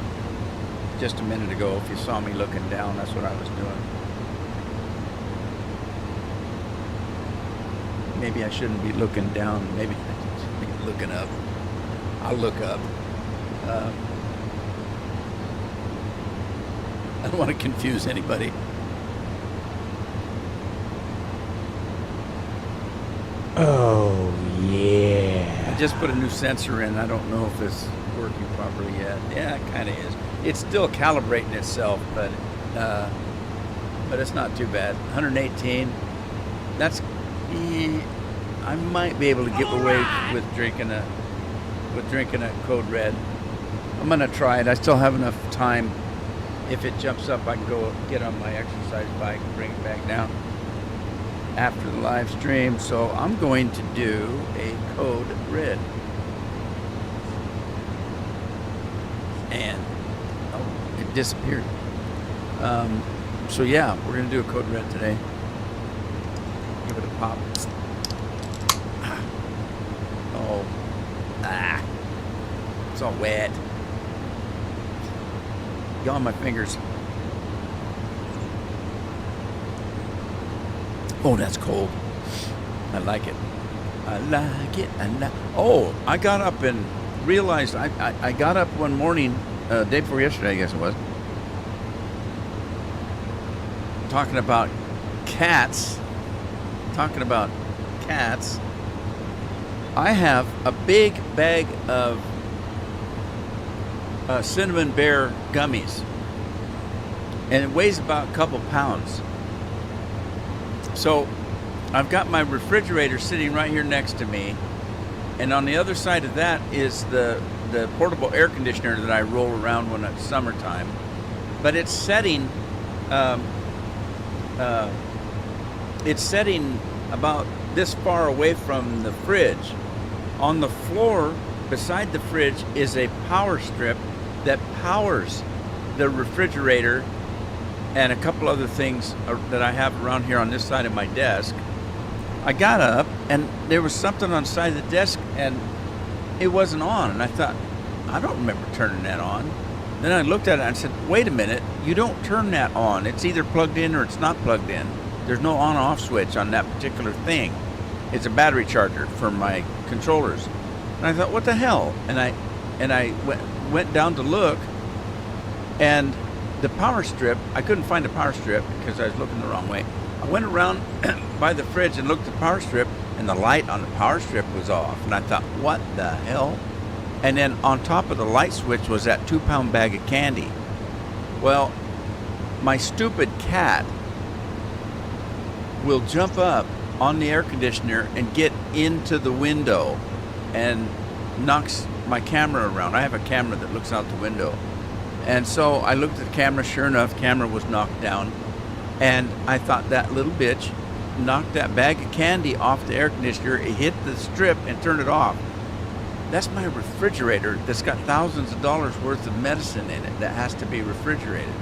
just a minute ago. If you saw me looking down, that's what I was doing. Maybe I shouldn't be looking down. Maybe I should be looking up. I'll look up. I don't want to confuse anybody. Oh, yeah. I just put a new sensor in. I don't know if it's working properly yet. Yeah, it kind of is. It's still calibrating itself, but it's not too bad. 118. That's. I might be able to get away with drinking a Code Red. I'm gonna try it. I still have enough time. If it jumps up, I can go get on my exercise bike and bring it back down after the live stream. So I'm going to do a Code Red. And oh, it disappeared. So yeah, we're gonna do a Code Red today. Give it a pop. Oh, it's all wet. Get on my fingers. Oh, that's cold. I like it. I like it. Oh, I got up and realized I got up one morning, day before yesterday, I guess it was, talking about cats. I have a big bag of Cinnamon Bear gummies, and it weighs about a couple pounds. So I've got my refrigerator sitting right here next to me, and on the other side of that is the portable air conditioner that I roll around when it's summertime. But it's setting about this far away from the fridge. On the floor beside the fridge is a power strip that powers the refrigerator and a couple other things that I have around here on this side of my desk. I got up and there was something on the side of the desk and it wasn't on, and I thought, I don't remember turning that on. Then I looked at it and I said, wait a minute, you don't turn that on. It's either plugged in or it's not plugged in. There's no on-off switch on that particular thing. It's a battery charger for my controllers. And I thought, what the hell? And I went down to look, and the power strip, I couldn't find the power strip because I was looking the wrong way. I went around by the fridge and looked at the power strip, and the light on the power strip was off. And I thought, what the hell? And then on top of the light switch was that 2-pound bag of candy. Well, my stupid cat will jump up on the air conditioner and get into the window and knocks my camera around. I have a camera that looks out the window. And so I looked at the camera. Sure enough, camera was knocked down. And I thought, that little bitch knocked that bag of candy off the air conditioner. It hit the strip and turned it off. That's my refrigerator that's got thousands of dollars worth of medicine in it that has to be refrigerated.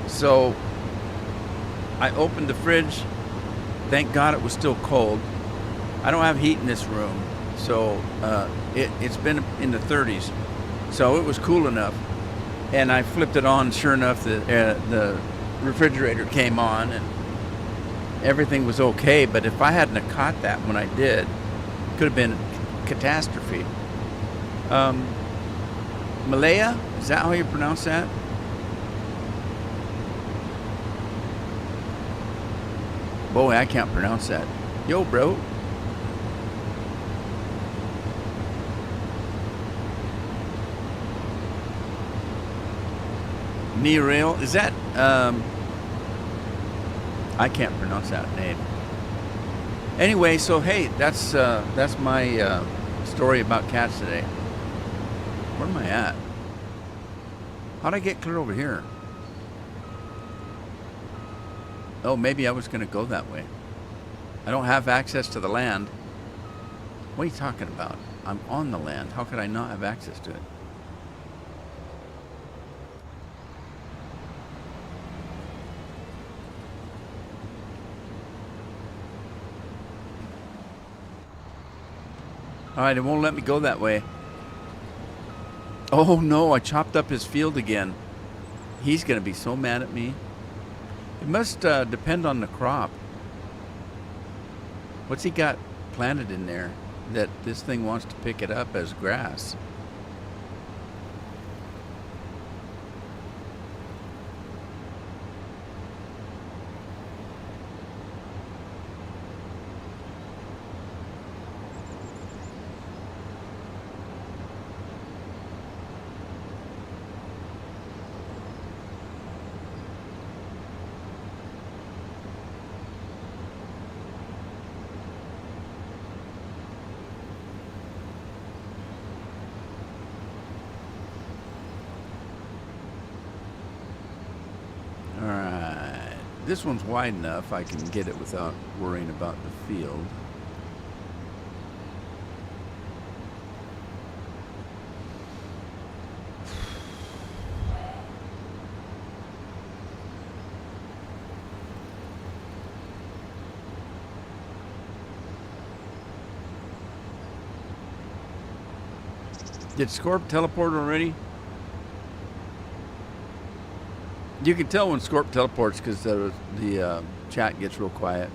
So I opened the fridge. Thank God it was still cold. I don't have heat in this room, so it's been in the 30s, so it was cool enough. And I flipped it on. Sure enough, the refrigerator came on, and everything was okay. But if I hadn't have caught that when I did, it could have been a catastrophe. Malaya, is that how you pronounce that? Boy, I can't pronounce that. Yo, bro. Neil, is that, I can't pronounce that name. Anyway, so hey, that's my story about cats today. Where am I at? How'd I get clear over here? Oh, maybe I was going to go that way. I don't have access to the land. What are you talking about? I'm on the land. How could I not have access to it? All right, it won't let me go that way. Oh no, I chopped up his field again. He's going to be so mad at me. It must depend on the crop. What's he got planted in there that this thing wants to pick it up as grass? All right. This one's wide enough I can get it without worrying about the field. Did Scorp teleport already? You can tell when Scorp teleports because the chat gets real quiet.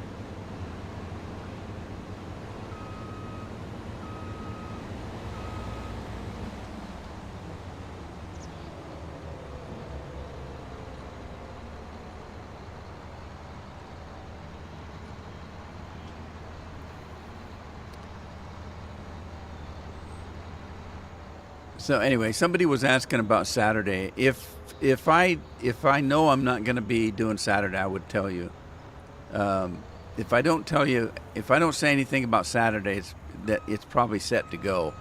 So anyway, somebody was asking about Saturday. If I know I'm not going to be doing Saturday, I would tell you. If I don't tell you, if I don't say anything about Saturday, it's probably set to go.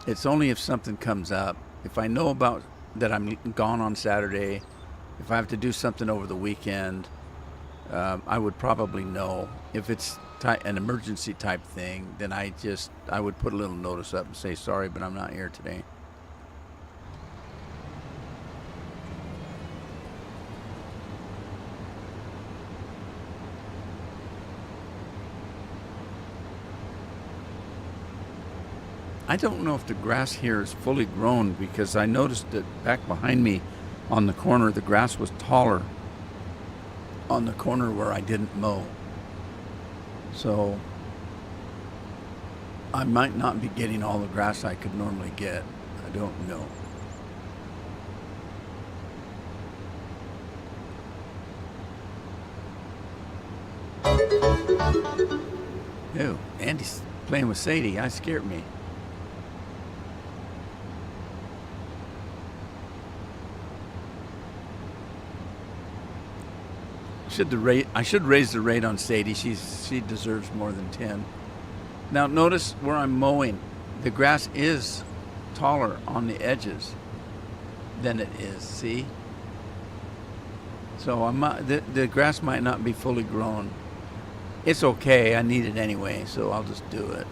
It's only if something comes up. If I know about that I'm gone on Saturday, if I have to do something over the weekend, I would probably know. If it's an emergency type thing, then I would put a little notice up and say, sorry, but I'm not here today. I don't know if the grass here is fully grown because I noticed that back behind me on the corner, the grass was taller on the corner where I didn't mow. So I might not be getting all the grass I could normally get. I don't know. Ew, Andy's playing with Sadie. That scared me. I should raise the rate on Sadie. She deserves more than 10. Now notice where I'm mowing. The grass is taller on the edges than it is. See? So the grass might not be fully grown. It's okay. I need it anyway, so I'll just do it.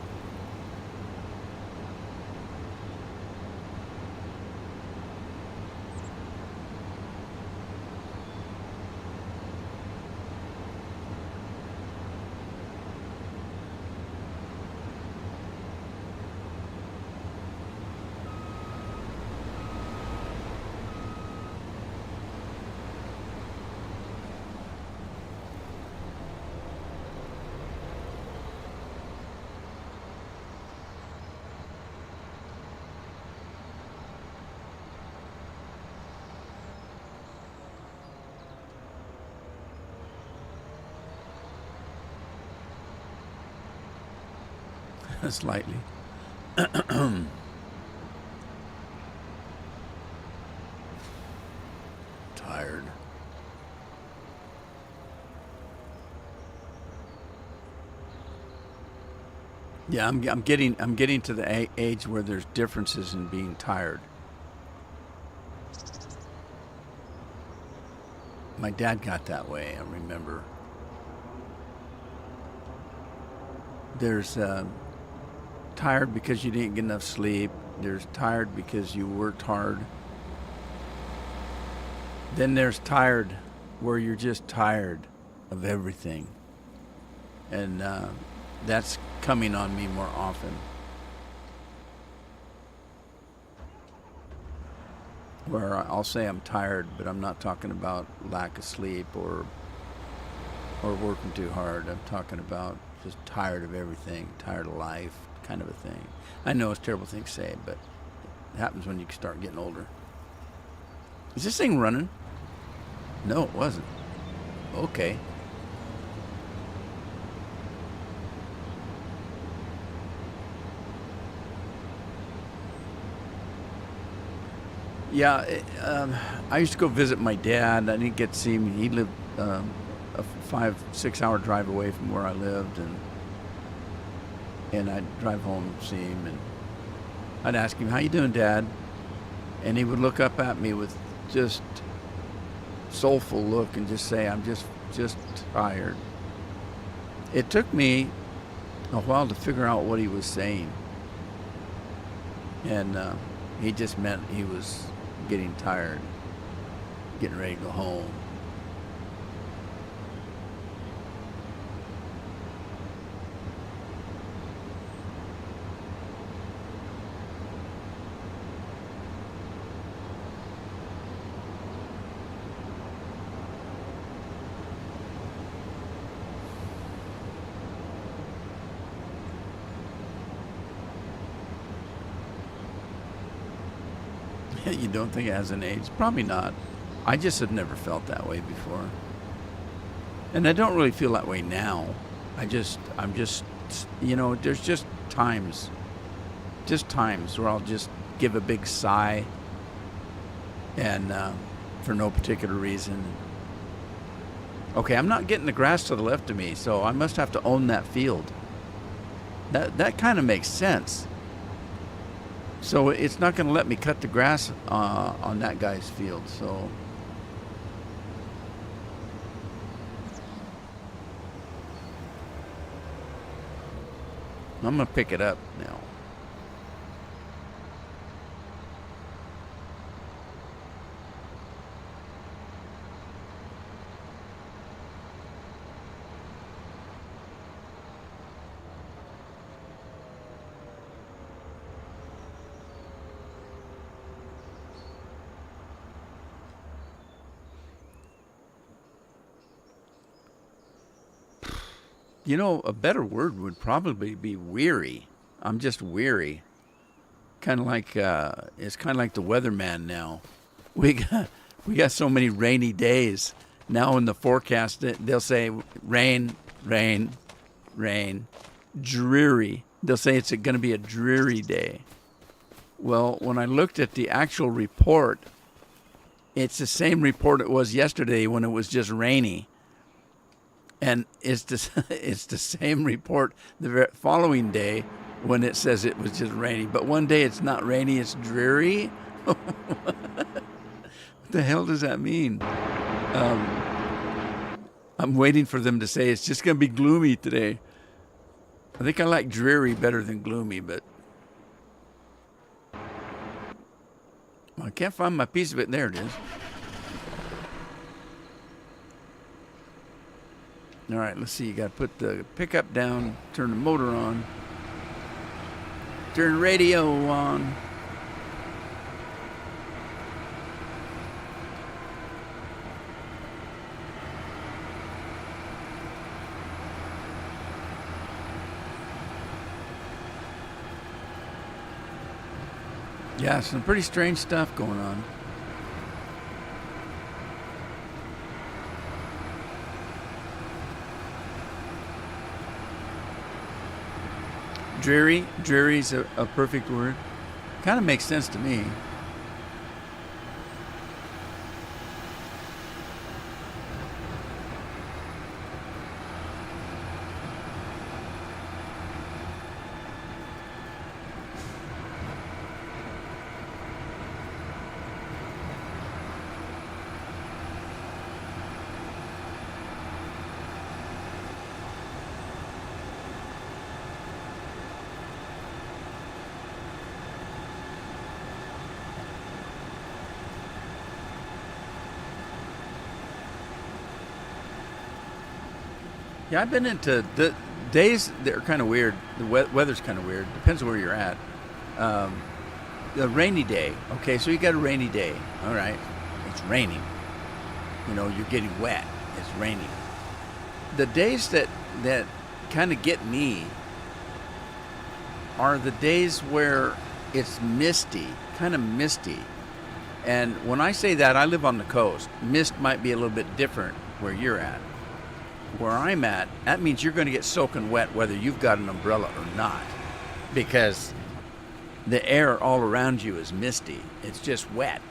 Slightly. Tired. Yeah, I'm getting to the age where there's differences in being tired. My dad got that way, I remember. There's tired because you didn't get enough sleep. There's tired because you worked hard. Then there's tired where you're just tired of everything. And that's coming on me more often. where I'll say I'm tired, but I'm not talking about lack of sleep or working too hard. I'm talking about just tired of everything, tired of life, kind of a thing. I know it's a terrible thing to say, but it happens when you start getting older. Is this thing running? No, it wasn't. Okay. Yeah, I used to go visit my dad. I didn't get to see him. He lived a 5-6 hour drive away from where I lived, and I'd drive home and see him, and I'd ask him, "How you doing, Dad?" And he would look up at me with just soulful look and just say, "I'm just tired." It took me a while to figure out what he was saying, and he just meant he was getting tired, getting ready to go home. You don't think it has an age? Probably not. I just have never felt that way before. And I don't really feel that way now. I'm just, there's just times where I'll just give a big sigh and for no particular reason. Okay, I'm not getting the grass to the left of me, so I must have to own that field. That kind of makes sense. So it's not going to let me cut the grass on that guy's field. So I'm going to pick it up now. You know, a better word would probably be weary. I'm just weary. Kind of like it's kind of like the weatherman now. We got so many rainy days now in the forecast. They'll say rain, rain, rain, dreary. They'll say it's going to be a dreary day. Well, when I looked at the actual report, it's the same report it was yesterday when it was just rainy. And it's the same report the following day when it says it was just rainy. But one day it's not rainy, it's dreary. What the hell does that mean? I'm waiting for them to say it's just going to be gloomy today. I think I like dreary better than gloomy, but I can't find my piece of it. There it is. All right, let's see. You got to put the pickup down, turn the motor on, turn the radio on. Yeah, some pretty strange stuff going on. Dreary is a perfect word. Kind of makes sense to me. Yeah, I've been into the days that are kind of weird. The weather's kind of weird. Depends on where you're at. a rainy day. Okay, so you got a rainy day. All right, it's raining. You know, you're getting wet. It's raining. The days that kind of get me are the days where it's misty, kind of misty. And when I say that, I live on the coast. Mist might be a little bit different where you're at. Where I'm at, that means you're going to get soaking wet whether you've got an umbrella or not, because the air all around you is misty. It's just wet.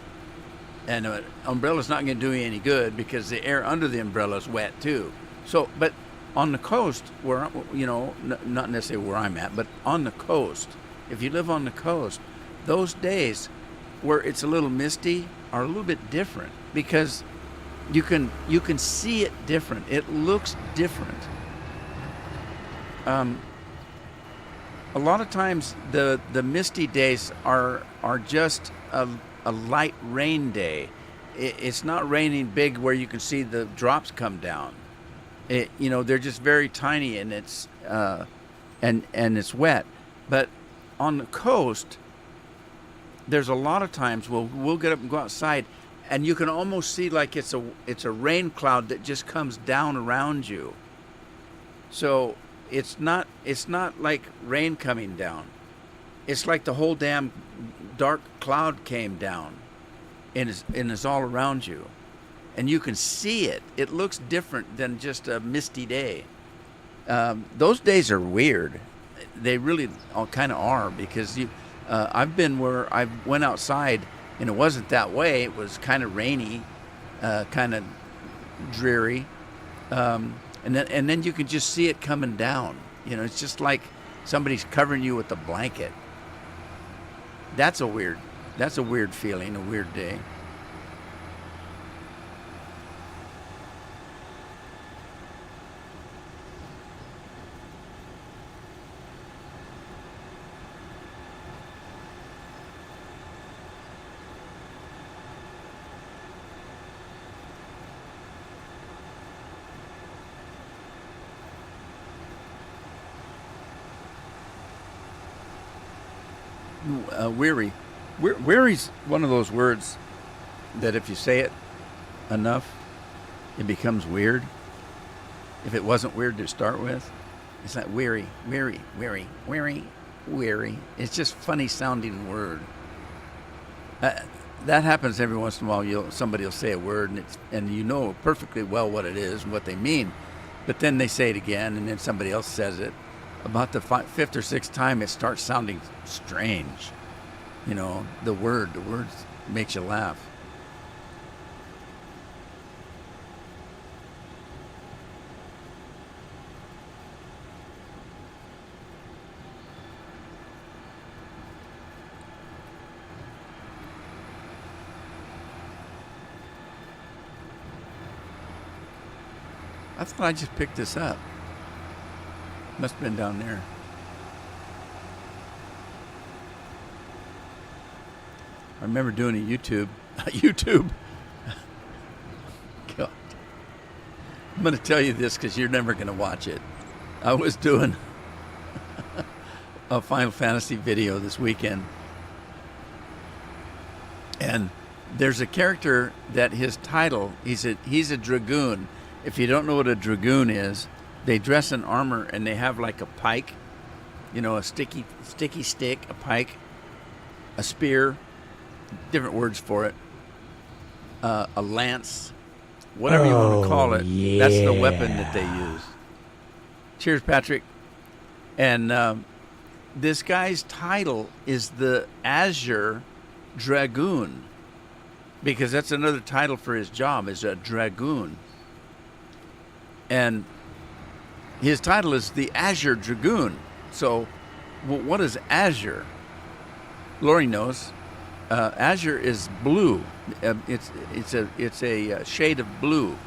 And an umbrella's not going to do you any good because the air under the umbrella is wet too. So, but on the coast, where, you know, not necessarily where I'm at, but on the coast, if you live on the coast, those days where it's a little misty are a little bit different because you can see it different. It looks different. A lot of times the misty days are just a light rain day. It's not raining big where you can see the drops come down. You know, they're just very tiny, and it's and it's wet. But on the coast, there's a lot of times we'll get up and go outside, and you can almost see like it's a rain cloud that just comes down around you. So it's not like rain coming down. It's like the whole damn dark cloud came down and is all around you. And you can see it. It looks different than just a misty day. Those days are weird. They really all kind of are, because I've been where I went outside and it wasn't that way. It was kind of rainy, kind of dreary, and then you can just see it coming down. You know, it's just like somebody's covering you with a blanket. That's a weird feeling, a weird day. Weary. Weary's one of those words that if you say it enough, it becomes weird. If it wasn't weird to start with, it's like weary. It's just funny sounding word. That happens every once in a while. Somebody will say a word and you know perfectly well what it is and what they mean, but then they say it again and then somebody else says it. About the fifth or sixth time, it starts sounding strange. You know, the words makes you laugh. I thought I just picked this up. Must have been down there. I remember doing a YouTube. God. I'm going to tell you this because you're never going to watch it. I was doing a Final Fantasy video this weekend. And there's a character that his title, he's a dragoon. If you don't know what a dragoon is, they dress in armor and they have like a pike, you know, a sticky stick, a pike, a spear, different words for it, a lance, whatever you want to call it. Yeah. That's the weapon that they use. Cheers, Patrick. And this guy's title is the Azure Dragoon, because that's another title for his job, is a dragoon. And his title is the Azure Dragoon. So, what is Azure? Lori knows. Azure is blue. It's a shade of blue.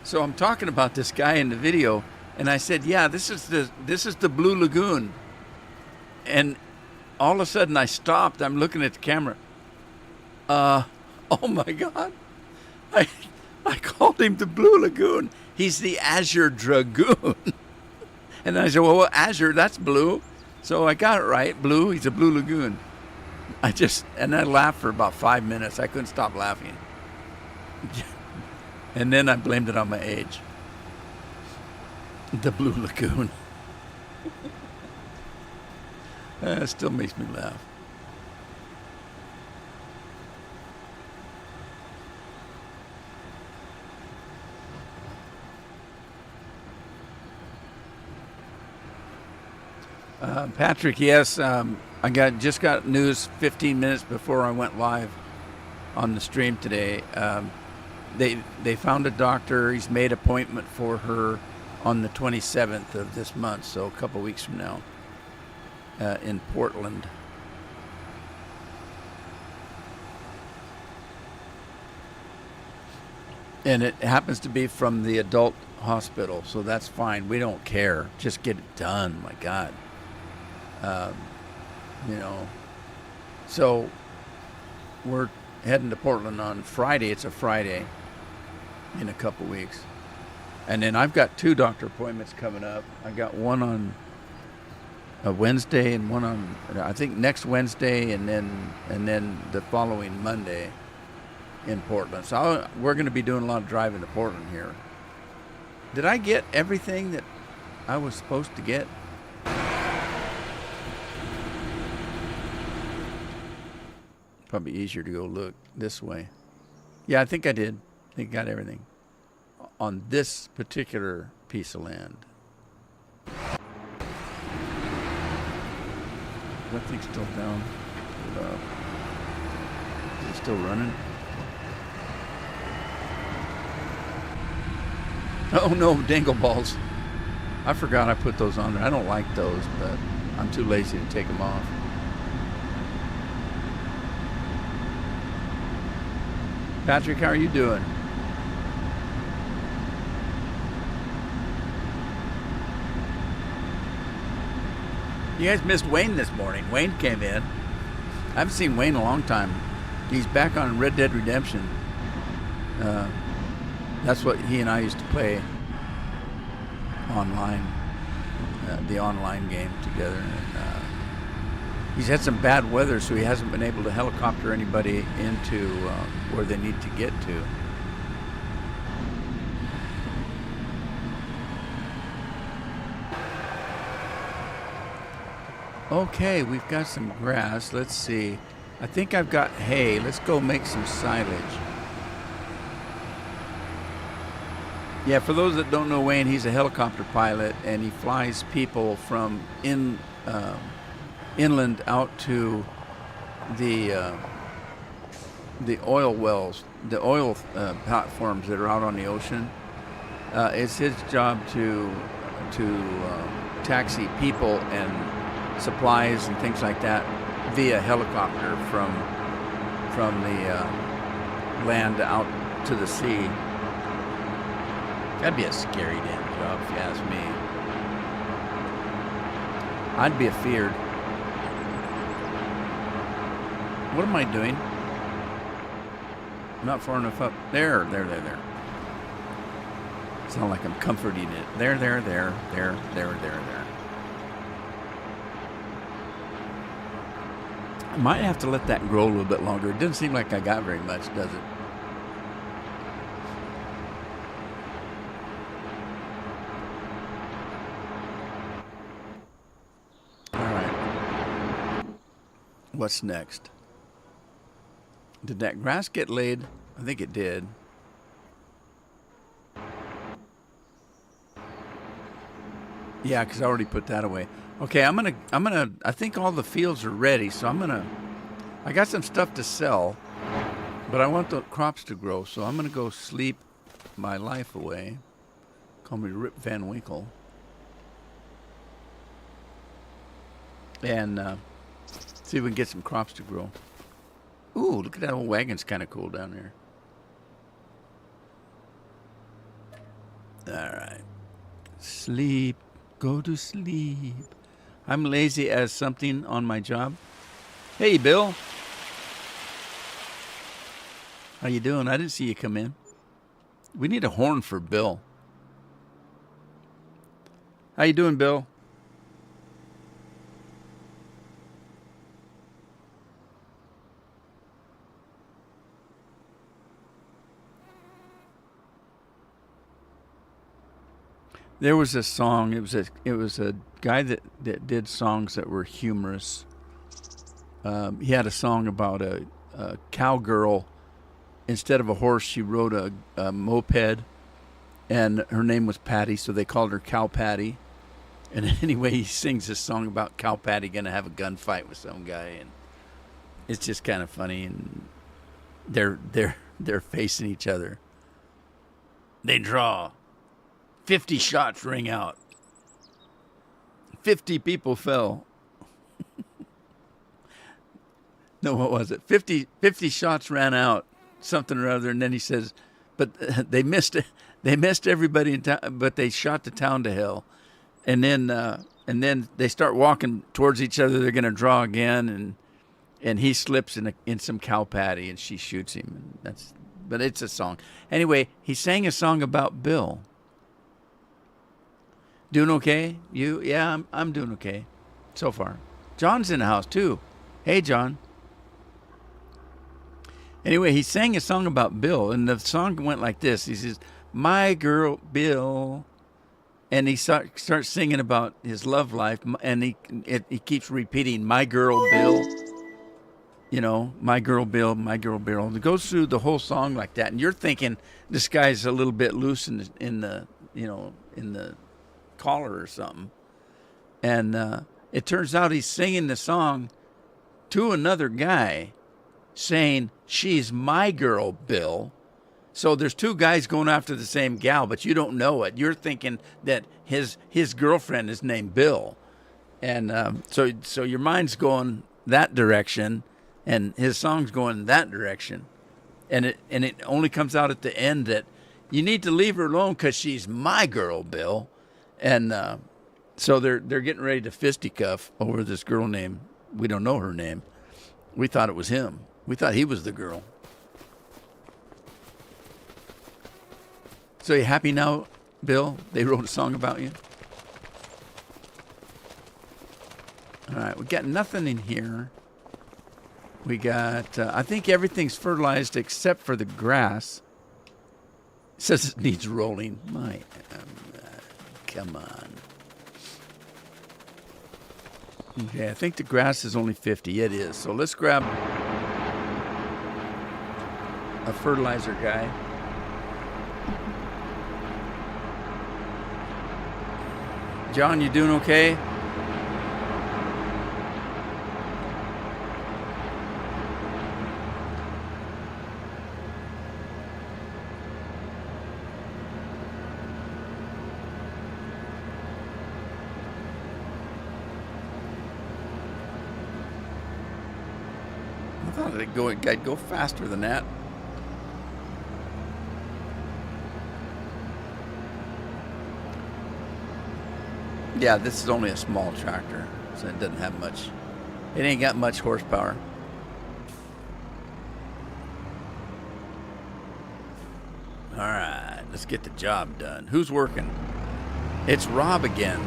So I'm talking about this guy in the video, and I said, "Yeah, this is the Blue Lagoon." And all of a sudden, I stopped. I'm looking at the camera. Oh my God! I called him the Blue Lagoon. He's the Azure Dragoon. And I said, well, Azure, that's blue. So I got it right. Blue, he's a Blue Lagoon. And I laughed for about 5 minutes. I couldn't stop laughing. And then I blamed it on my age. The Blue Lagoon. It still makes me laugh. Patrick, yes, I just got news 15 minutes before I went live on the stream today. They found a doctor. He's made an appointment for her on the 27th of this month, so a couple weeks from now, in Portland. And it happens to be from the adult hospital, so that's fine. We don't care. Just get it done. My God. So we're heading to Portland on Friday. It's a Friday in a couple weeks. And then I've got 2 doctor appointments coming up. I got one on a Wednesday and one on, I think, next Wednesday, and then the following Monday in Portland. So we're going to be doing a lot of driving to Portland here. Did I get everything that I was supposed to get? Probably easier to go look this way. Yeah, I think I did. I think I got everything on this particular piece of land. That thing's still down. Is it still running? Oh no, dangle balls. I forgot I put those on there. I don't like those, but I'm too lazy to take them off. Patrick, how are you doing? You guys missed Wayne this morning. Wayne came in. I haven't seen Wayne in a long time. He's back on Red Dead Redemption. That's what he and I used to play online, the online game together. And he's had some bad weather, so he hasn't been able to helicopter anybody into where they need to get to. Okay, we've got some grass. Let's see. I think I've got hay. Let's go make some silage. Yeah, for those that don't know Wayne, he's a helicopter pilot, and he flies people from inland out to the oil wells, the oil platforms that are out on the ocean. It's his job to taxi people and supplies and things like that via helicopter from the land out to the sea. That'd be a scary damn job, if you ask me. I'd be afeared. What am I doing? Not far enough up. There. Sound like I'm comforting it. There. I might have to let that grow a little bit longer. It doesn't seem like I got very much, does it? What's next? Did that grass get laid? I think it did. Yeah, because I already put that away. Okay, I'm gonna. I think all the fields are ready, so I got some stuff to sell, but I want the crops to grow, so I'm gonna go sleep my life away. Call me Rip Van Winkle. And see if we can get some crops to grow. Ooh, look at that old wagon's kind of cool down there. All right. Sleep. Go to sleep. I'm lazy as something on my job. Hey, Bill. How you doing? I didn't see you come in. We need a horn for Bill. How you doing, Bill? There was a song. It was a guy that did songs that were humorous. He had a song about a cowgirl. Instead of a horse, she rode a moped, and her name was Patty, so they called her Cow Patty. And anyway, he sings this song about Cow Patty gonna have a gunfight with some guy, and it's just kind of funny. And they're facing each other. They draw. 50 shots ring out. 50 people fell. No, what was it? 50 shots ran out, something or other, and then he says, but they missed everybody in town, but they shot the town to hell. And then they start walking towards each other. They're going to draw again, and he slips in some cow patty, and she shoots him. And but it's a song. Anyway, he sang a song about Bill. Doing okay? You? Yeah, I'm doing okay so far. John's in the house too. Hey, John. Anyway, he sang a song about Bill, and the song went like this. He says, "My girl, Bill," and he starts singing about his love life, and he keeps repeating, "My girl, Bill." You know, "My girl, Bill, my girl, Bill." And it goes through the whole song like that, and you're thinking this guy's a little bit loose in the collar or something, and it turns out he's singing the song to another guy, saying, "She's my girl, Bill." So there's two guys going after the same gal, but you don't know it. You're thinking that his girlfriend is named Bill, and so your mind's going that direction, and his song's going that direction, and it only comes out at the end that you need to leave her alone because she's my girl, Bill, and so they're getting ready to fisticuff over this girl named, we don't know her name. We thought it was him. We thought he was the girl. So you happy now, Bill? They wrote a song about you? All right, we got nothing in here. We got, I think everything's fertilized except for the grass. It says it needs rolling. Come on. Okay, I think the grass is only 50. It is. So let's grab a fertilizer guy. John, you doing okay? I thought I'd go faster than that. Yeah, this is only a small tractor, so it doesn't have much. It ain't got much horsepower. All right, let's get the job done. Who's working? It's Rob again.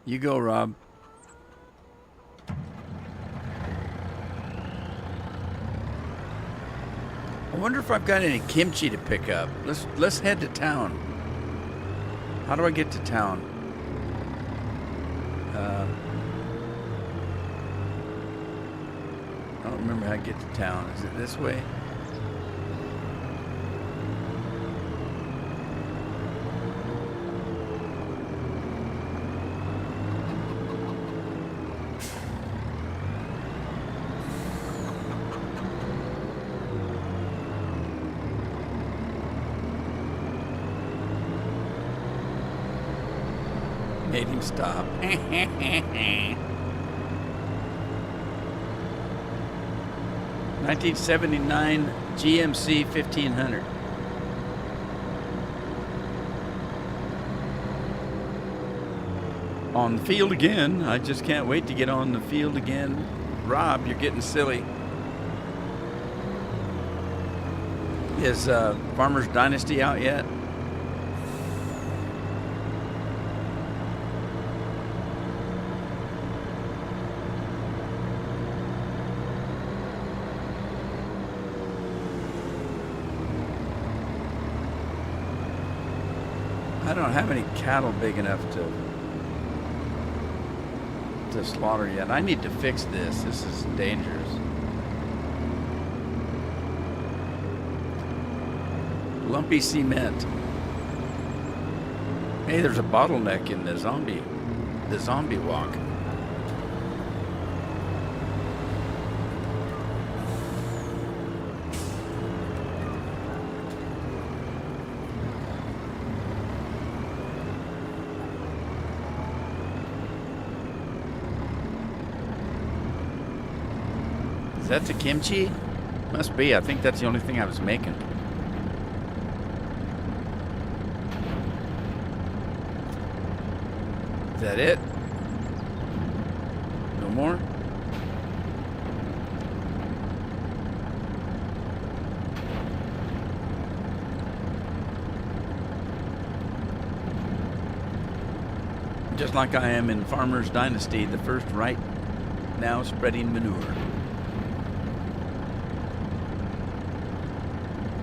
You go, Rob. I wonder if I've got any kimchi to pick up. Let's head to town. How do I get to town? I don't remember how to get to town. Is it this way? Made him stop. 1979 GMC 1500. On the field again. I just can't wait to get on the field again. Rob, you're getting silly. Is Farmer's Dynasty out yet? I don't have any cattle big enough to slaughter yet. I need to fix this. This is dangerous. Lumpy cement. Hey, there's a bottleneck in the zombie walk. Is that the kimchi? Must be. I think that's the only thing I was making. Is that it? No more? Just like I am in Farmer's Dynasty, the first right now spreading manure.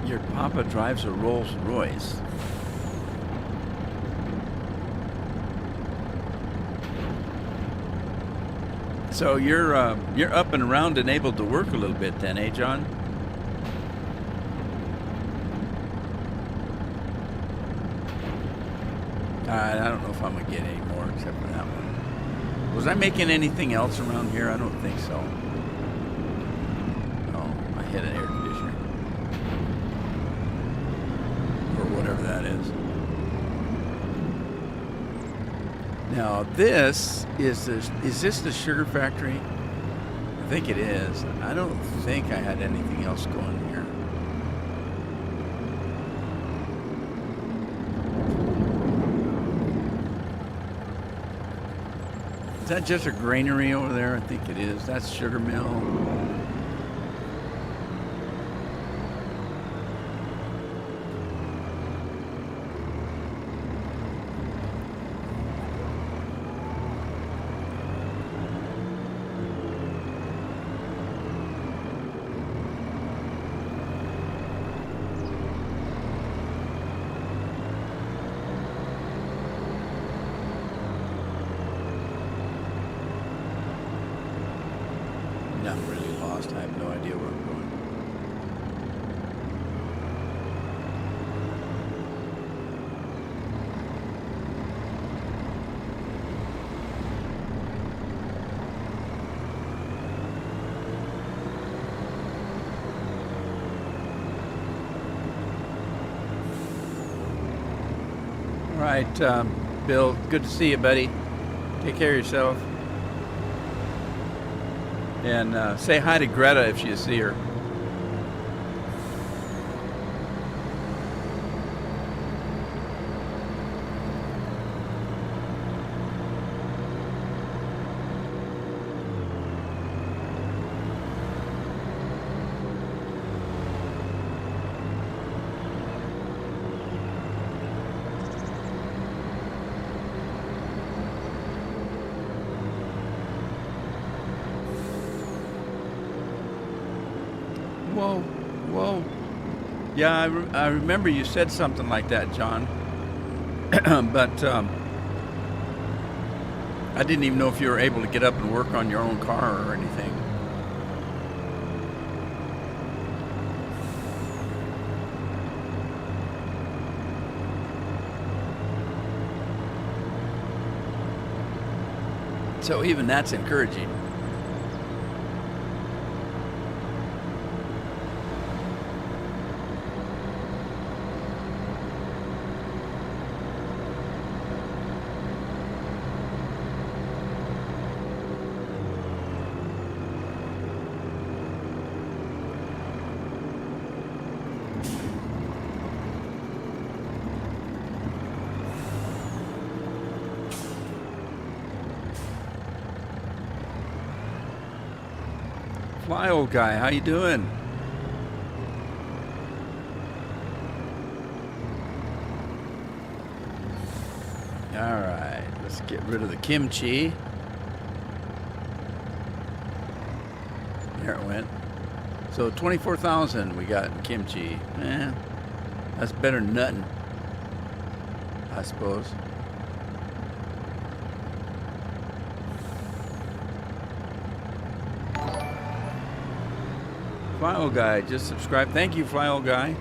Your papa drives a Rolls Royce. So you're up and around and able to work a little bit then, eh, John? I don't know if I'm gonna get any more except for that one. Was I making anything else around here? I don't think so. Oh, I hit an air conditioner. Or whatever that is. Now this is this the sugar factory? I think it is. I don't think I had anything else going here. Is that just a granary over there? I think it is. That's sugar mill. I'm really lost. I have no idea where I'm going. All right, Bill, good to see you, buddy. Take care of yourself. And say hi to Greta if you see her. Whoa, whoa. Yeah, I remember you said something like that, John. But I didn't even know if you were able to get up and work on your own car or anything. So even that's encouraging. Fly, old guy, how you doing? All right, let's get rid of the kimchi. There it went. So 24,000 we got in kimchi. That's better than nothing. I suppose. Fly Old Guy just subscribed. Thank you, Fly Old Guy.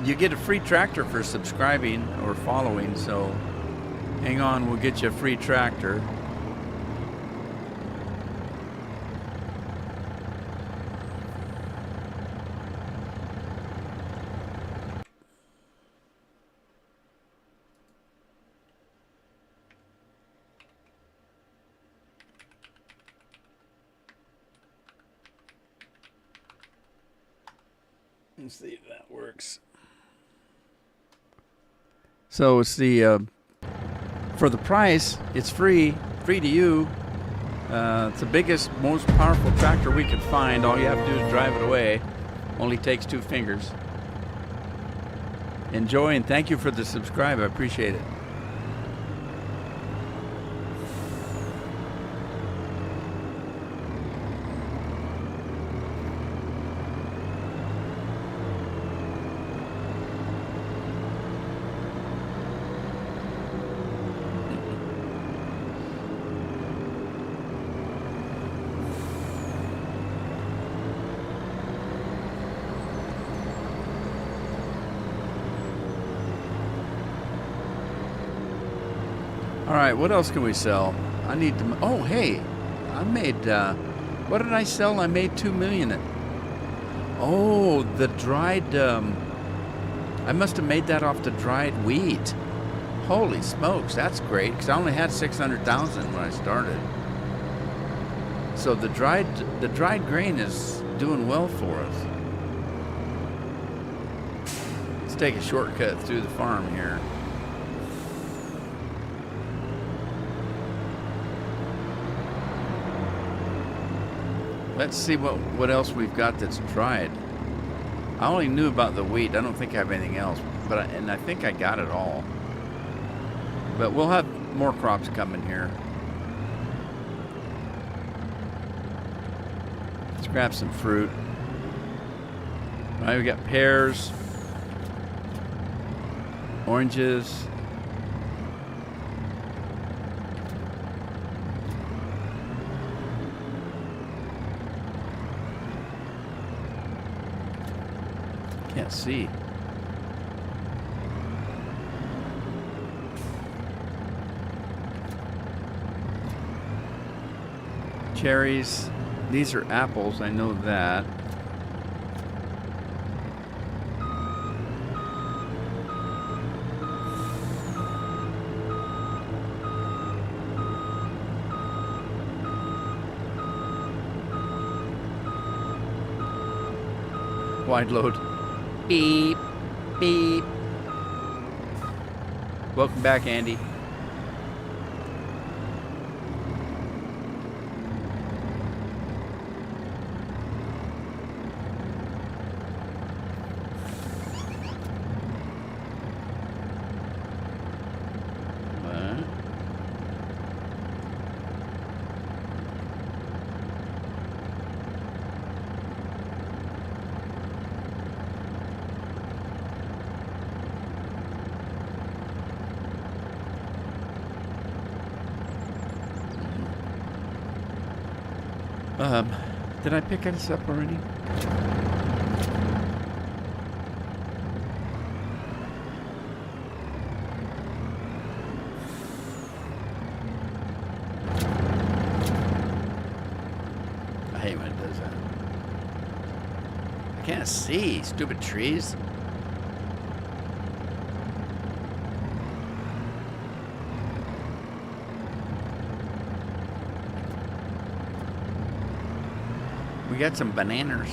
You get a free tractor for subscribing or following, so hang on, we'll get you a free tractor. Let's see if that works. So it's the for the price, it's free to you. It's the biggest, most powerful tractor we could find. All you have to do is drive it away. Only takes 2 fingers. Enjoy and thank you for the subscribe. I appreciate it. All right, what else can we sell? I need to. Oh, hey, I made. What did I sell? I made 2 million. Oh, the dried. I must have made that off the dried wheat. Holy smokes, that's great. Because I only had 600,000 when I started. So the dried grain is doing well for us. Let's take a shortcut through the farm here. Let's see what else we've got that's dried. I only knew about the wheat. I don't think I have anything else, and I think I got it all. But we'll have more crops coming here. Let's grab some fruit. All right, we got pears, oranges. Can't see. Cherries. These are apples, I know that. Wide load. Beep, beep. Welcome back, Andy. Did I pick this up already? I hate when it does that. I can't see, stupid trees. We got some bananas.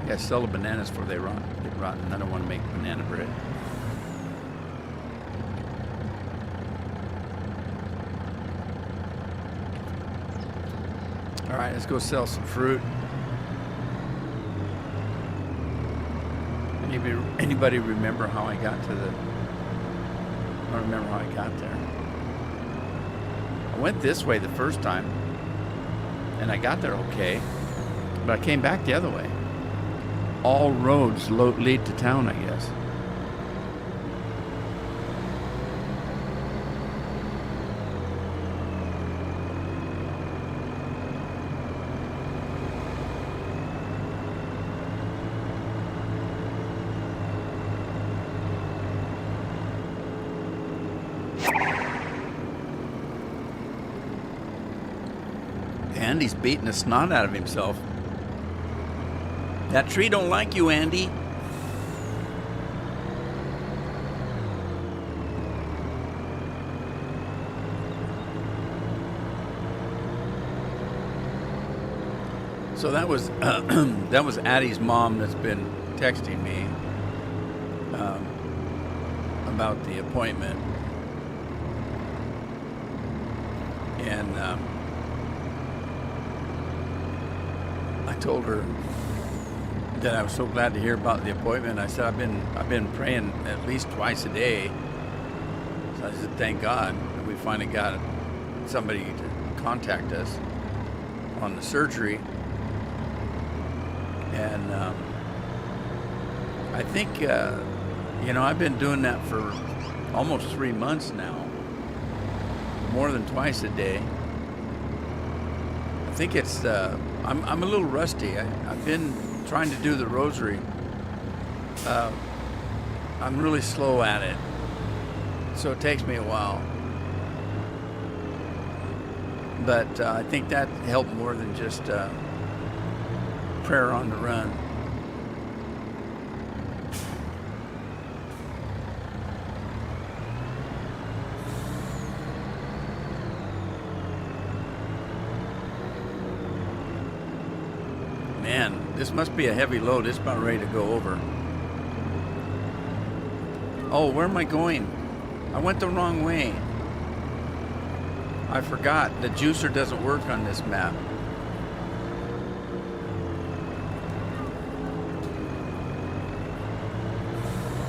You gotta sell the bananas before they get rotten. I don't want to make banana bread. All right, let's go sell some fruit. Anybody remember how I got to the... I don't remember how I got there. I went this way the first time. And I got there okay, but I came back the other way. All roads lead to town, I guess. Andy's beating the snot out of himself. That tree don't like you, Andy. So that was that was Addie's mom that's been texting me about the appointment, and I told her that I was so glad to hear about the appointment. I said I've been praying at least twice a day. So I said thank God that we finally got somebody to contact us on the surgery. And I think, I've been doing that for almost 3 months now, more than twice a day. I think it's, I'm a little rusty. I've been trying to do the rosary. I'm really slow at it, so it takes me a while. But I think that helped more than just prayer on the run. Man, this must be a heavy load. It's about ready to go over. Oh, where am I going? I went the wrong way. I forgot. The juicer doesn't work on this map.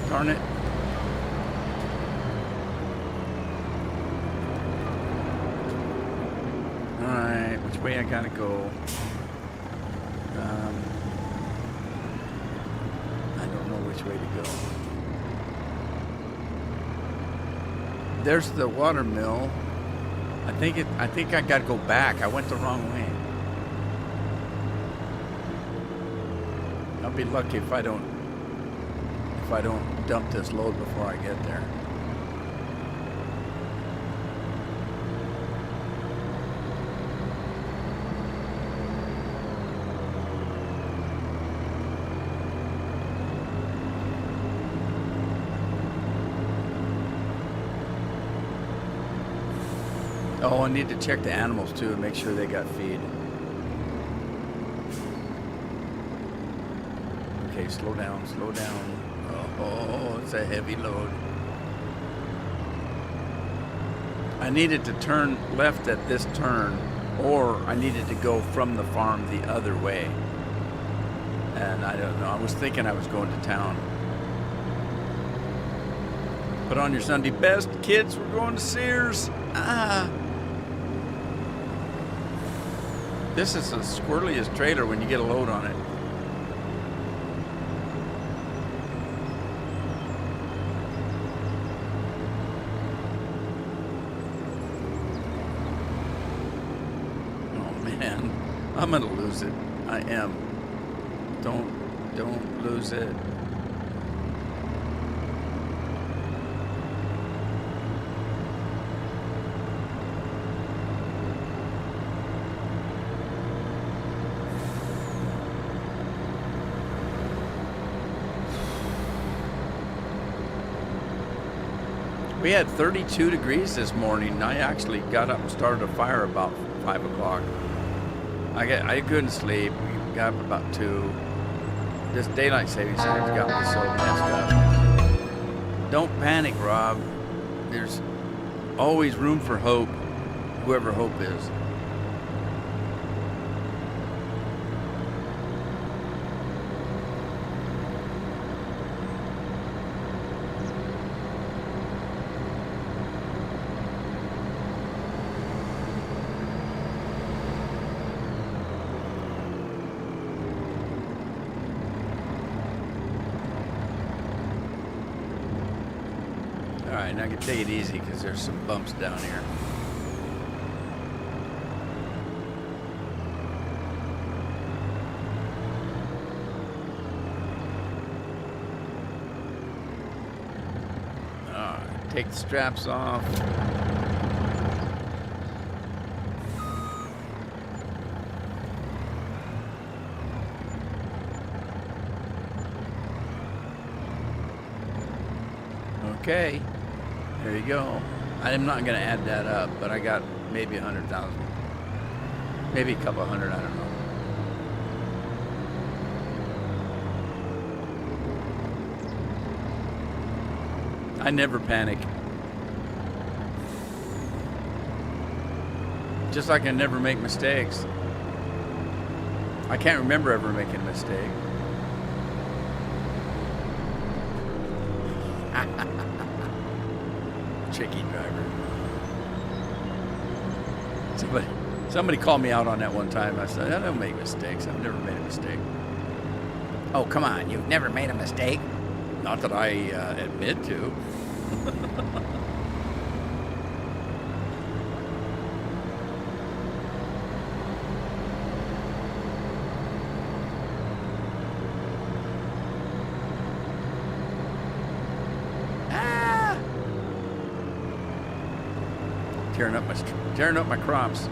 Darn it. Alright, which way I gotta go? I don't know which way to go. There's the water mill. I think I gotta go back. I went the wrong way. I'll be lucky if I don't dump this load before I get there. Oh, I need to check the animals too and make sure they got feed. Okay, slow down, slow down. Oh, it's a heavy load. I needed to turn left at this turn, or I needed to go from the farm the other way. And I don't know. I was thinking I was going to town. Put on your Sunday best, kids. We're going to Sears. This is the squirreliest trailer when you get a load on it. I'm gonna lose it. I am. Don't lose it. We had 32 degrees this morning. I actually got up and started a fire about 5 o'clock. I couldn't sleep. We got up about 2. This daylight savings time's got me so messed up. Don't panic, Rob. There's always room for hope, whoever hope is. Alright, now I can take it easy because there's some bumps down here. Alright, take the straps off. Okay. There you go. I'm not going to add that up, but I got maybe 100,000. Maybe a couple hundred, I don't know. I never panic. Just like I never make mistakes. I can't remember ever making a mistake. Tricky driver. Somebody called me out on that one time. I said, I don't make mistakes. I've never made a mistake. Oh, come on. You've never made a mistake? Not that I admit to. Tearing up my crops.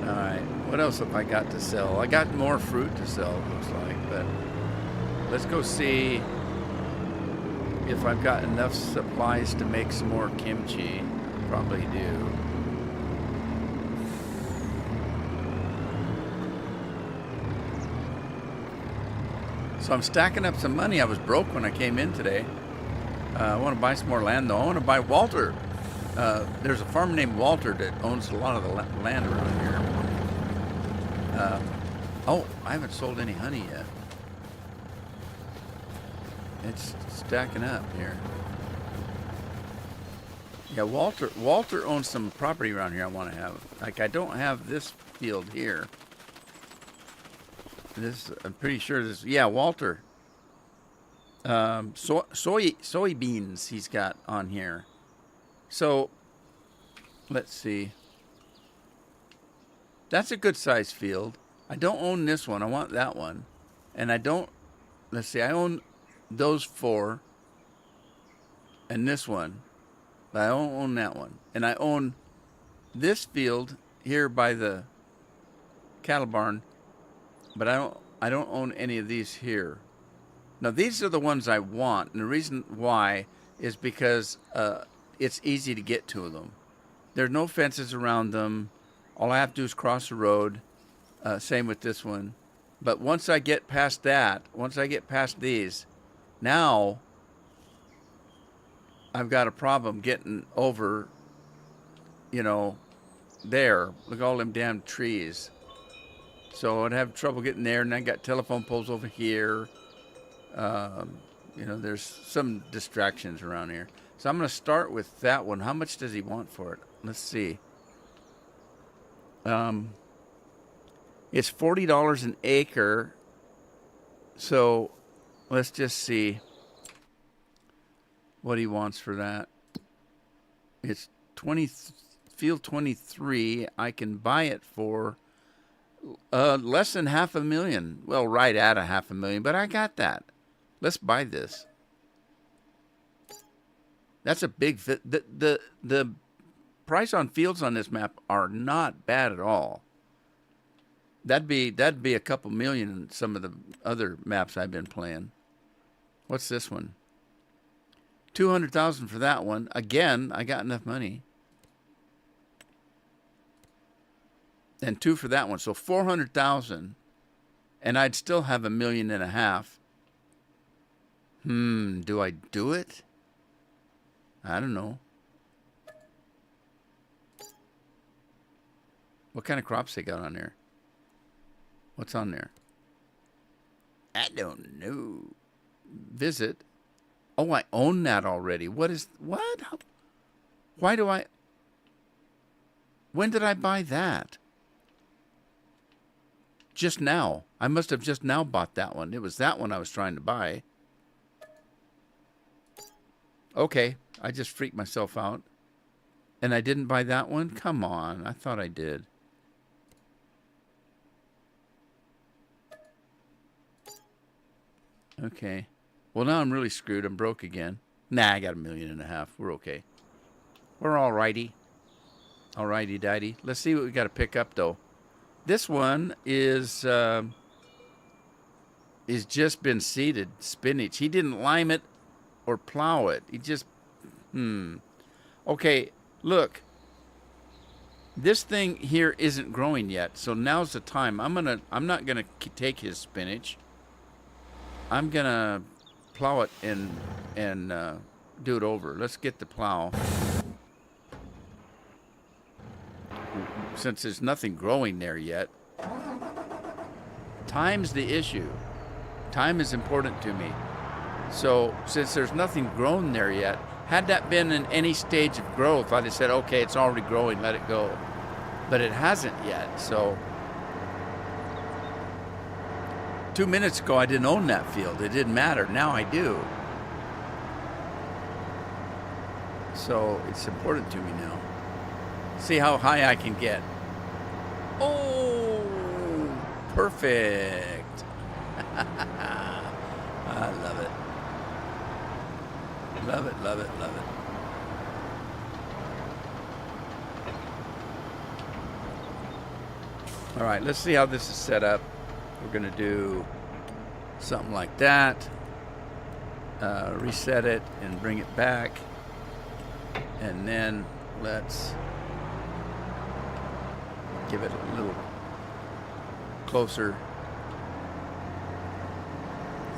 All right, what else have I got to sell? I got more fruit to sell, it looks like, but let's go see if I've got enough supplies to make some more kimchi. Probably do. So I'm stacking up some money. I was broke when I came in today. I want to buy some more land, though. I want to buy Walter. There's a farmer named Walter that owns a lot of the land around here. Oh, I haven't sold any honey yet. It's stacking up here. Yeah, Walter owns some property around here I want to have. Like, I don't have this field here. I'm pretty sure this, yeah, Walter. Soybeans he's got on here. So let's see. That's a good size field. I don't own this one. I want that one. And I don't, let's see, I own those 4 and this one. But I don't own that one. And I own this field here by the cattle barn, but I don't own any of these here. Now, these are the ones I want, and the reason why is because it's easy to get to them. There are no fences around them. All I have to do is cross the road. Same with this one. But once I get past that, once I get past these, now I've got a problem getting over, there. Look at all them damn trees. So I'd have trouble getting there, and I got telephone poles over here. There's some distractions around here. So I'm going to start with that one. How much does he want for it? Let's see. It's $40 an acre. So let's just see what he wants for that. It's field 23. I can buy it for less than $500,000. Well, right at $500,000, but I got that. Let's buy this. That's a big fit. The price on fields on this map are not bad at all. That'd be a couple million in some of the other maps I've been playing. What's this one? 200,000 for that one. Again, I got enough money. And 2 for that one. So 400,000. And I'd still have $1.5 million. Do I do it? I don't know. What kind of crops they got on there? What's on there? I don't know. Visit. Oh, I own that already. What? Why do I? When did I buy that? Just now. I must have just now bought that one. It was that one I was trying to buy. Okay, I just freaked myself out. And I didn't buy that one? Come on, I thought I did. Okay. Well, now I'm really screwed. I'm broke again. Nah, I got $1.5 million. We're okay. We're all righty. All righty, daddy. Let's see what we got to pick up, though. This one is is just been seeded spinach. He didn't lime it or plow it. He just, Okay, look. This thing here isn't growing yet, so now's the time. I'm not gonna take his spinach. I'm gonna plow it and do it over. Let's get the plow. Since there's nothing growing there yet. Time's the issue. Time is important to me. So since there's nothing grown there yet, had that been in any stage of growth, I'd have said, okay, it's already growing, let it go. But it hasn't yet, so 2 minutes ago I didn't own that field. It didn't matter. Now I do. So it's important to me now. See how high I can get. Oh, perfect. I love it. Love it, love it, love it. All right, let's see how this is set up. We're going to do something like that. Reset it and bring it back. And then let's give it a little closer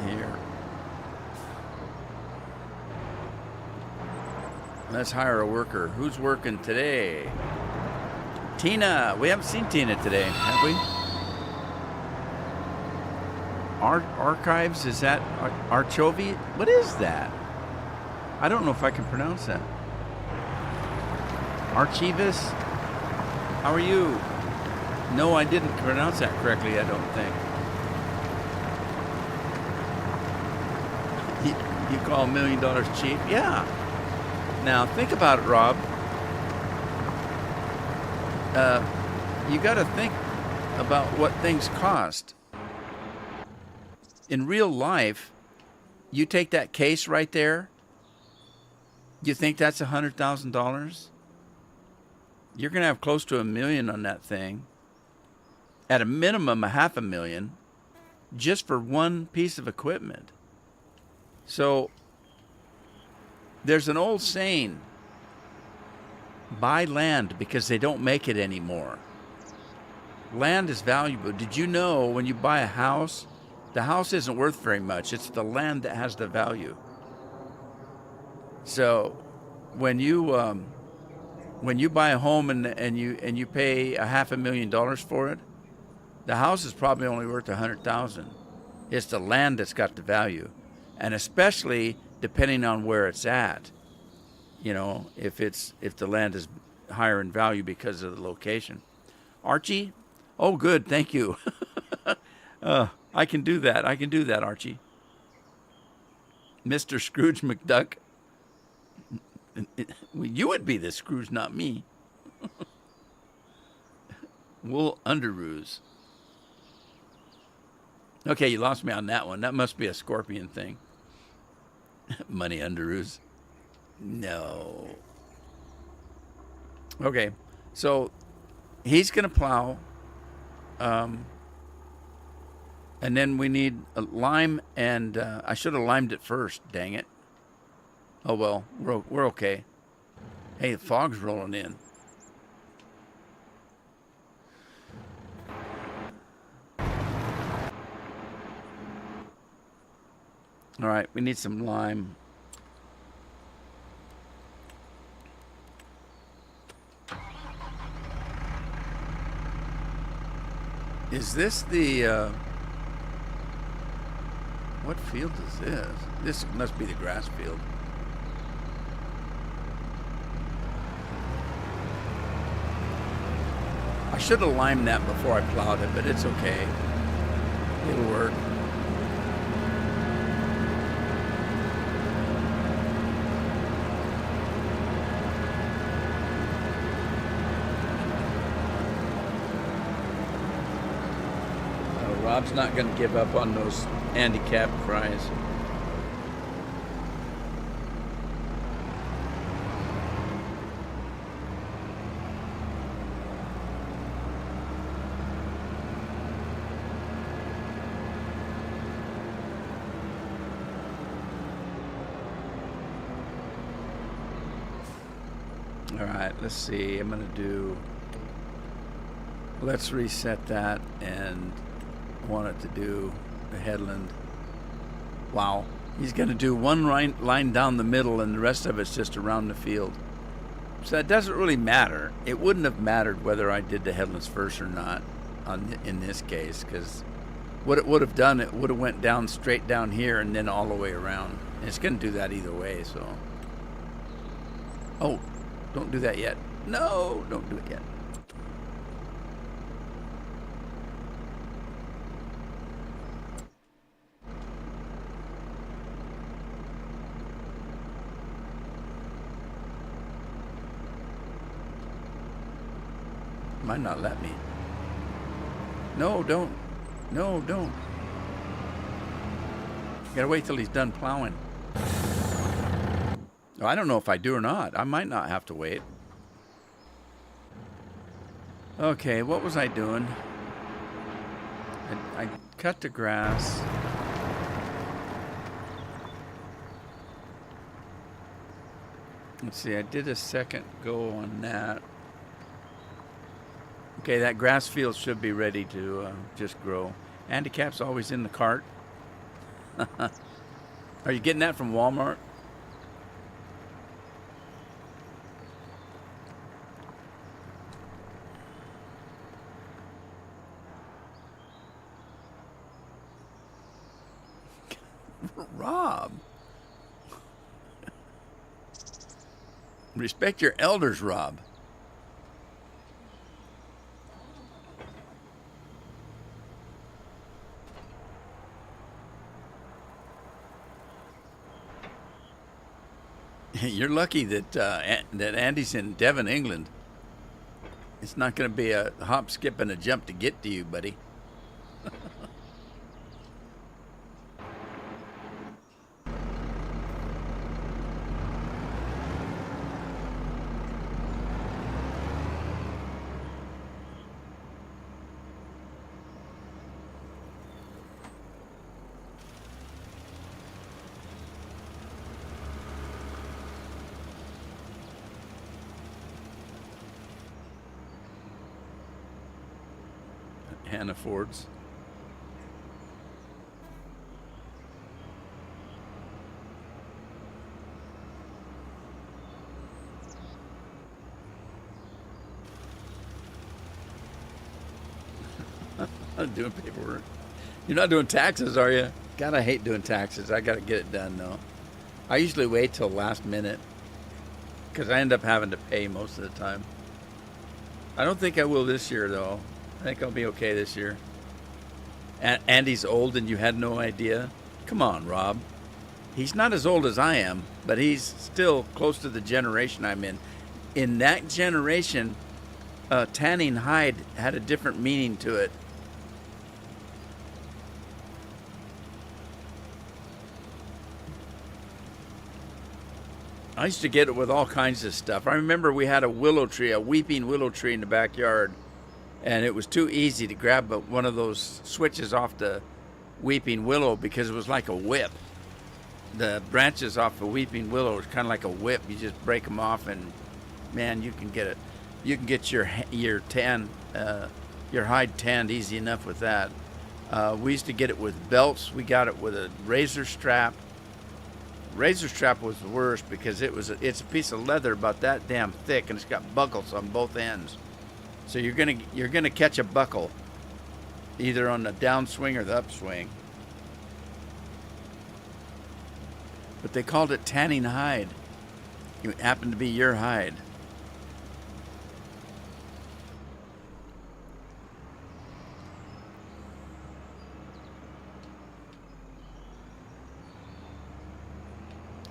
here. Let's hire a worker. Who's working today? Tina. We haven't seen Tina today, have we? Archives, is that Archovi? What is that? I don't know if I can pronounce that. Archivist? How are you? No, I didn't pronounce that correctly, I don't think. You call $1 million cheap? Yeah. Now, think about it, Rob. You got to think about what things cost. In real life, you take that case right there, you think that's $100,000? You're going to have close to $1 million on that thing. At a minimum, $500,000 just for one piece of equipment. So there's an old saying, buy land because they don't make it anymore. Land is valuable. Did you know when you buy a house, the house isn't worth very much. It's the land that has the value. So when you buy a home and you pay $500,000 for it, the house is probably only worth $100,000. It's the land that's got the value, and especially depending on where it's at. You know, if the land is higher in value because of the location. Archie, oh good, thank you. I can do that. I can do that, Archie. Mr. Scrooge McDuck. You would be the Scrooge, not me. Wool underoos. Okay, you lost me on that one. That must be a scorpion thing. Money underoos. No. Okay, so he's going to plow. And then we need a lime, and I should have limed it first, dang it. Oh well, we're okay. Hey, the fog's rolling in. All right, we need some lime. Is this the, what field is this? This must be the grass field. I should have limed that before I plowed it, but it's okay. It'll work. Rob's not going to give up on those handicap fries. All right, let's see. I'm going to do... Let's reset that, and I want it to do the headland. Wow. He's going to do one line down the middle, and the rest of it's just around the field. So that doesn't really matter. It wouldn't have mattered whether I did the headlands first or not in this case, because what it would have done, it would have went down straight down here and then all the way around. And it's going to do that either way, so... Oh, don't do that yet. No, don't do it yet. Might not let me. No, don't. No, don't. Gotta wait till he's done plowing. Oh, I don't know if I do or not. I might not have to wait. Okay, what was I doing? I cut the grass. Let's see, I did a second go on that. Okay, that grass field should be ready to just grow. Handicap's always in the cart. Are you getting that from Walmart? Rob. Respect your elders, Rob. You're lucky that that Andy's in Devon, England. It's not going to be a hop, skip, and a jump to get to you, buddy. Hannah Ford's. I'm doing paperwork. You're not doing taxes, are you? God, I hate doing taxes. I got to get it done, though. I usually wait till last minute because I end up having to pay most of the time. I don't think I will this year, though. I think I'll be okay this year. Andy's old and you had no idea? Come on, Rob. He's not as old as I am, but he's still close to the generation I'm in. In that generation, tanning hide had a different meaning to it. I used to get it with all kinds of stuff. I remember we had a willow tree, a weeping willow tree in the backyard. And it was too easy to grab one of those switches off the weeping willow because it was like a whip. The branches off the weeping willow is kind of like a whip. You just break them off, and man, you can get it. You can get your hide tanned easy enough with that. We used to get it with belts. We got it with a razor strap. Razor strap was the worst because it's a piece of leather about that damn thick, and it's got buckles on both ends. So you're gonna catch a buckle, either on the downswing or the upswing. But they called it tanning hide. It happened to be your hide.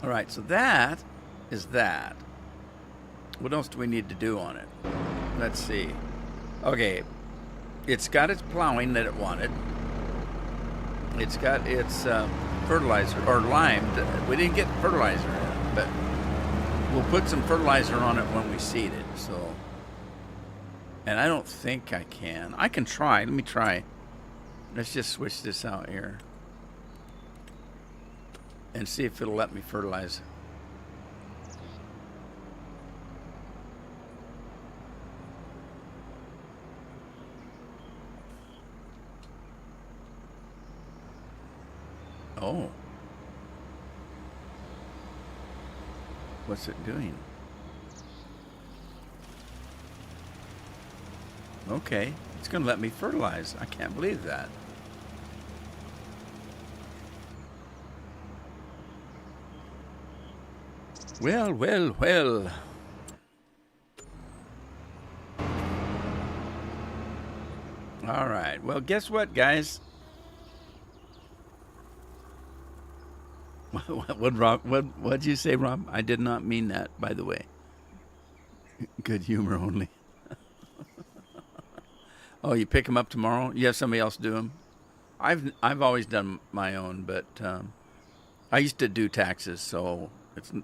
All right, so that is that. What else do we need to do on it? Let's see. Okay, it's got its plowing that it wanted. It's got its fertilizer, or limed. We didn't get fertilizer in it, but we'll put some fertilizer on it when we seed it. So, and I don't think I can. I can try. Let me try. Let's just switch this out here and see if it'll let me fertilize. Oh. What's it doing? Okay. It's going to let me fertilize. I can't believe that. Well, well, well. All right. Well, guess what, guys? What'd you say, Rob? I did not mean that, by the way. Good humor only. Oh, you pick them up tomorrow? You have somebody else do them? I've always done my own, but I used to do taxes, so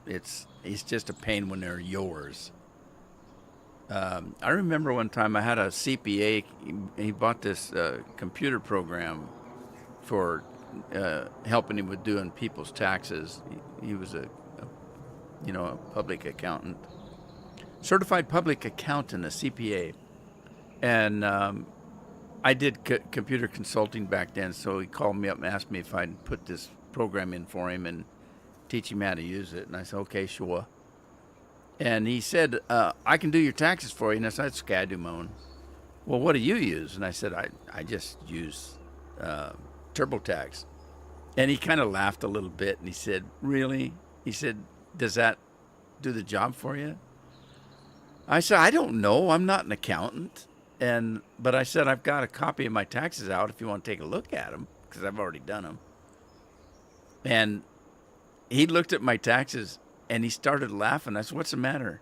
it's just a pain when they're yours. I remember one time I had a CPA. He bought this computer program for helping him with doing people's taxes. He was a public accountant, certified public accountant, a CPA, and I did computer consulting back then. So he called me up and asked me if I'd put this program in for him and teach him how to use it. And I said, okay, sure. And he said, I can do your taxes for you. And I said, I do my own. Well, what do you use? And I said, I just use TurboTax. And he kind of laughed a little bit. And he said, really? He said, does that do the job for you? I said, I don't know. I'm not an accountant. But I said, I've got a copy of my taxes out if you want to take a look at them, because I've already done them. And he looked at my taxes and he started laughing. I said, what's the matter?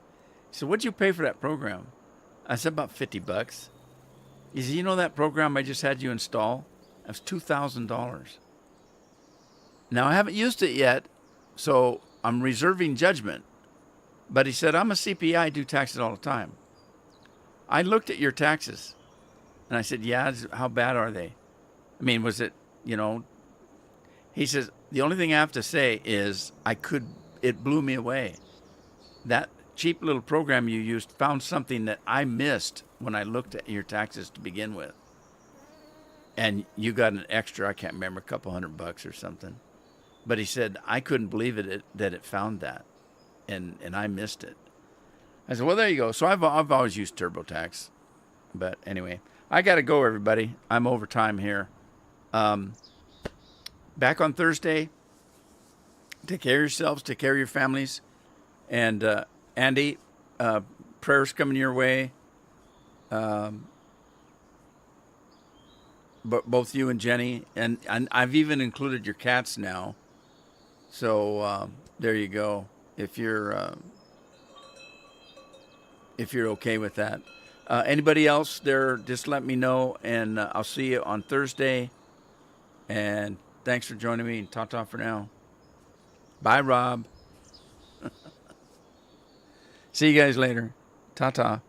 He said, what'd you pay for that program? I said, about $50. He said, you know that program I just had you install? That was $2,000. Now, I haven't used it yet, so I'm reserving judgment. But he said, I'm a CPA, I do taxes all the time. I looked at your taxes and I said, yeah, how bad are they? I mean, was it, he says, the only thing I have to say is it blew me away. That cheap little program you used found something that I missed when I looked at your taxes to begin with. And you got an extra, I can't remember, a couple $100 or something. But he said, I couldn't believe that it found that. And I missed it. I said, well, there you go. So I've always used TurboTax. But anyway, I got to go, everybody. I'm over time here. Back on Thursday. Take care of yourselves. Take care of your families. And Andy, prayers coming your way. But both you and Jenny. And I've even included your cats now. So there you go. If you're okay with that. Anybody else there, just let me know, and I'll see you on Thursday. And thanks for joining me. Ta-ta for now. Bye, Rob. See you guys later. Ta-ta.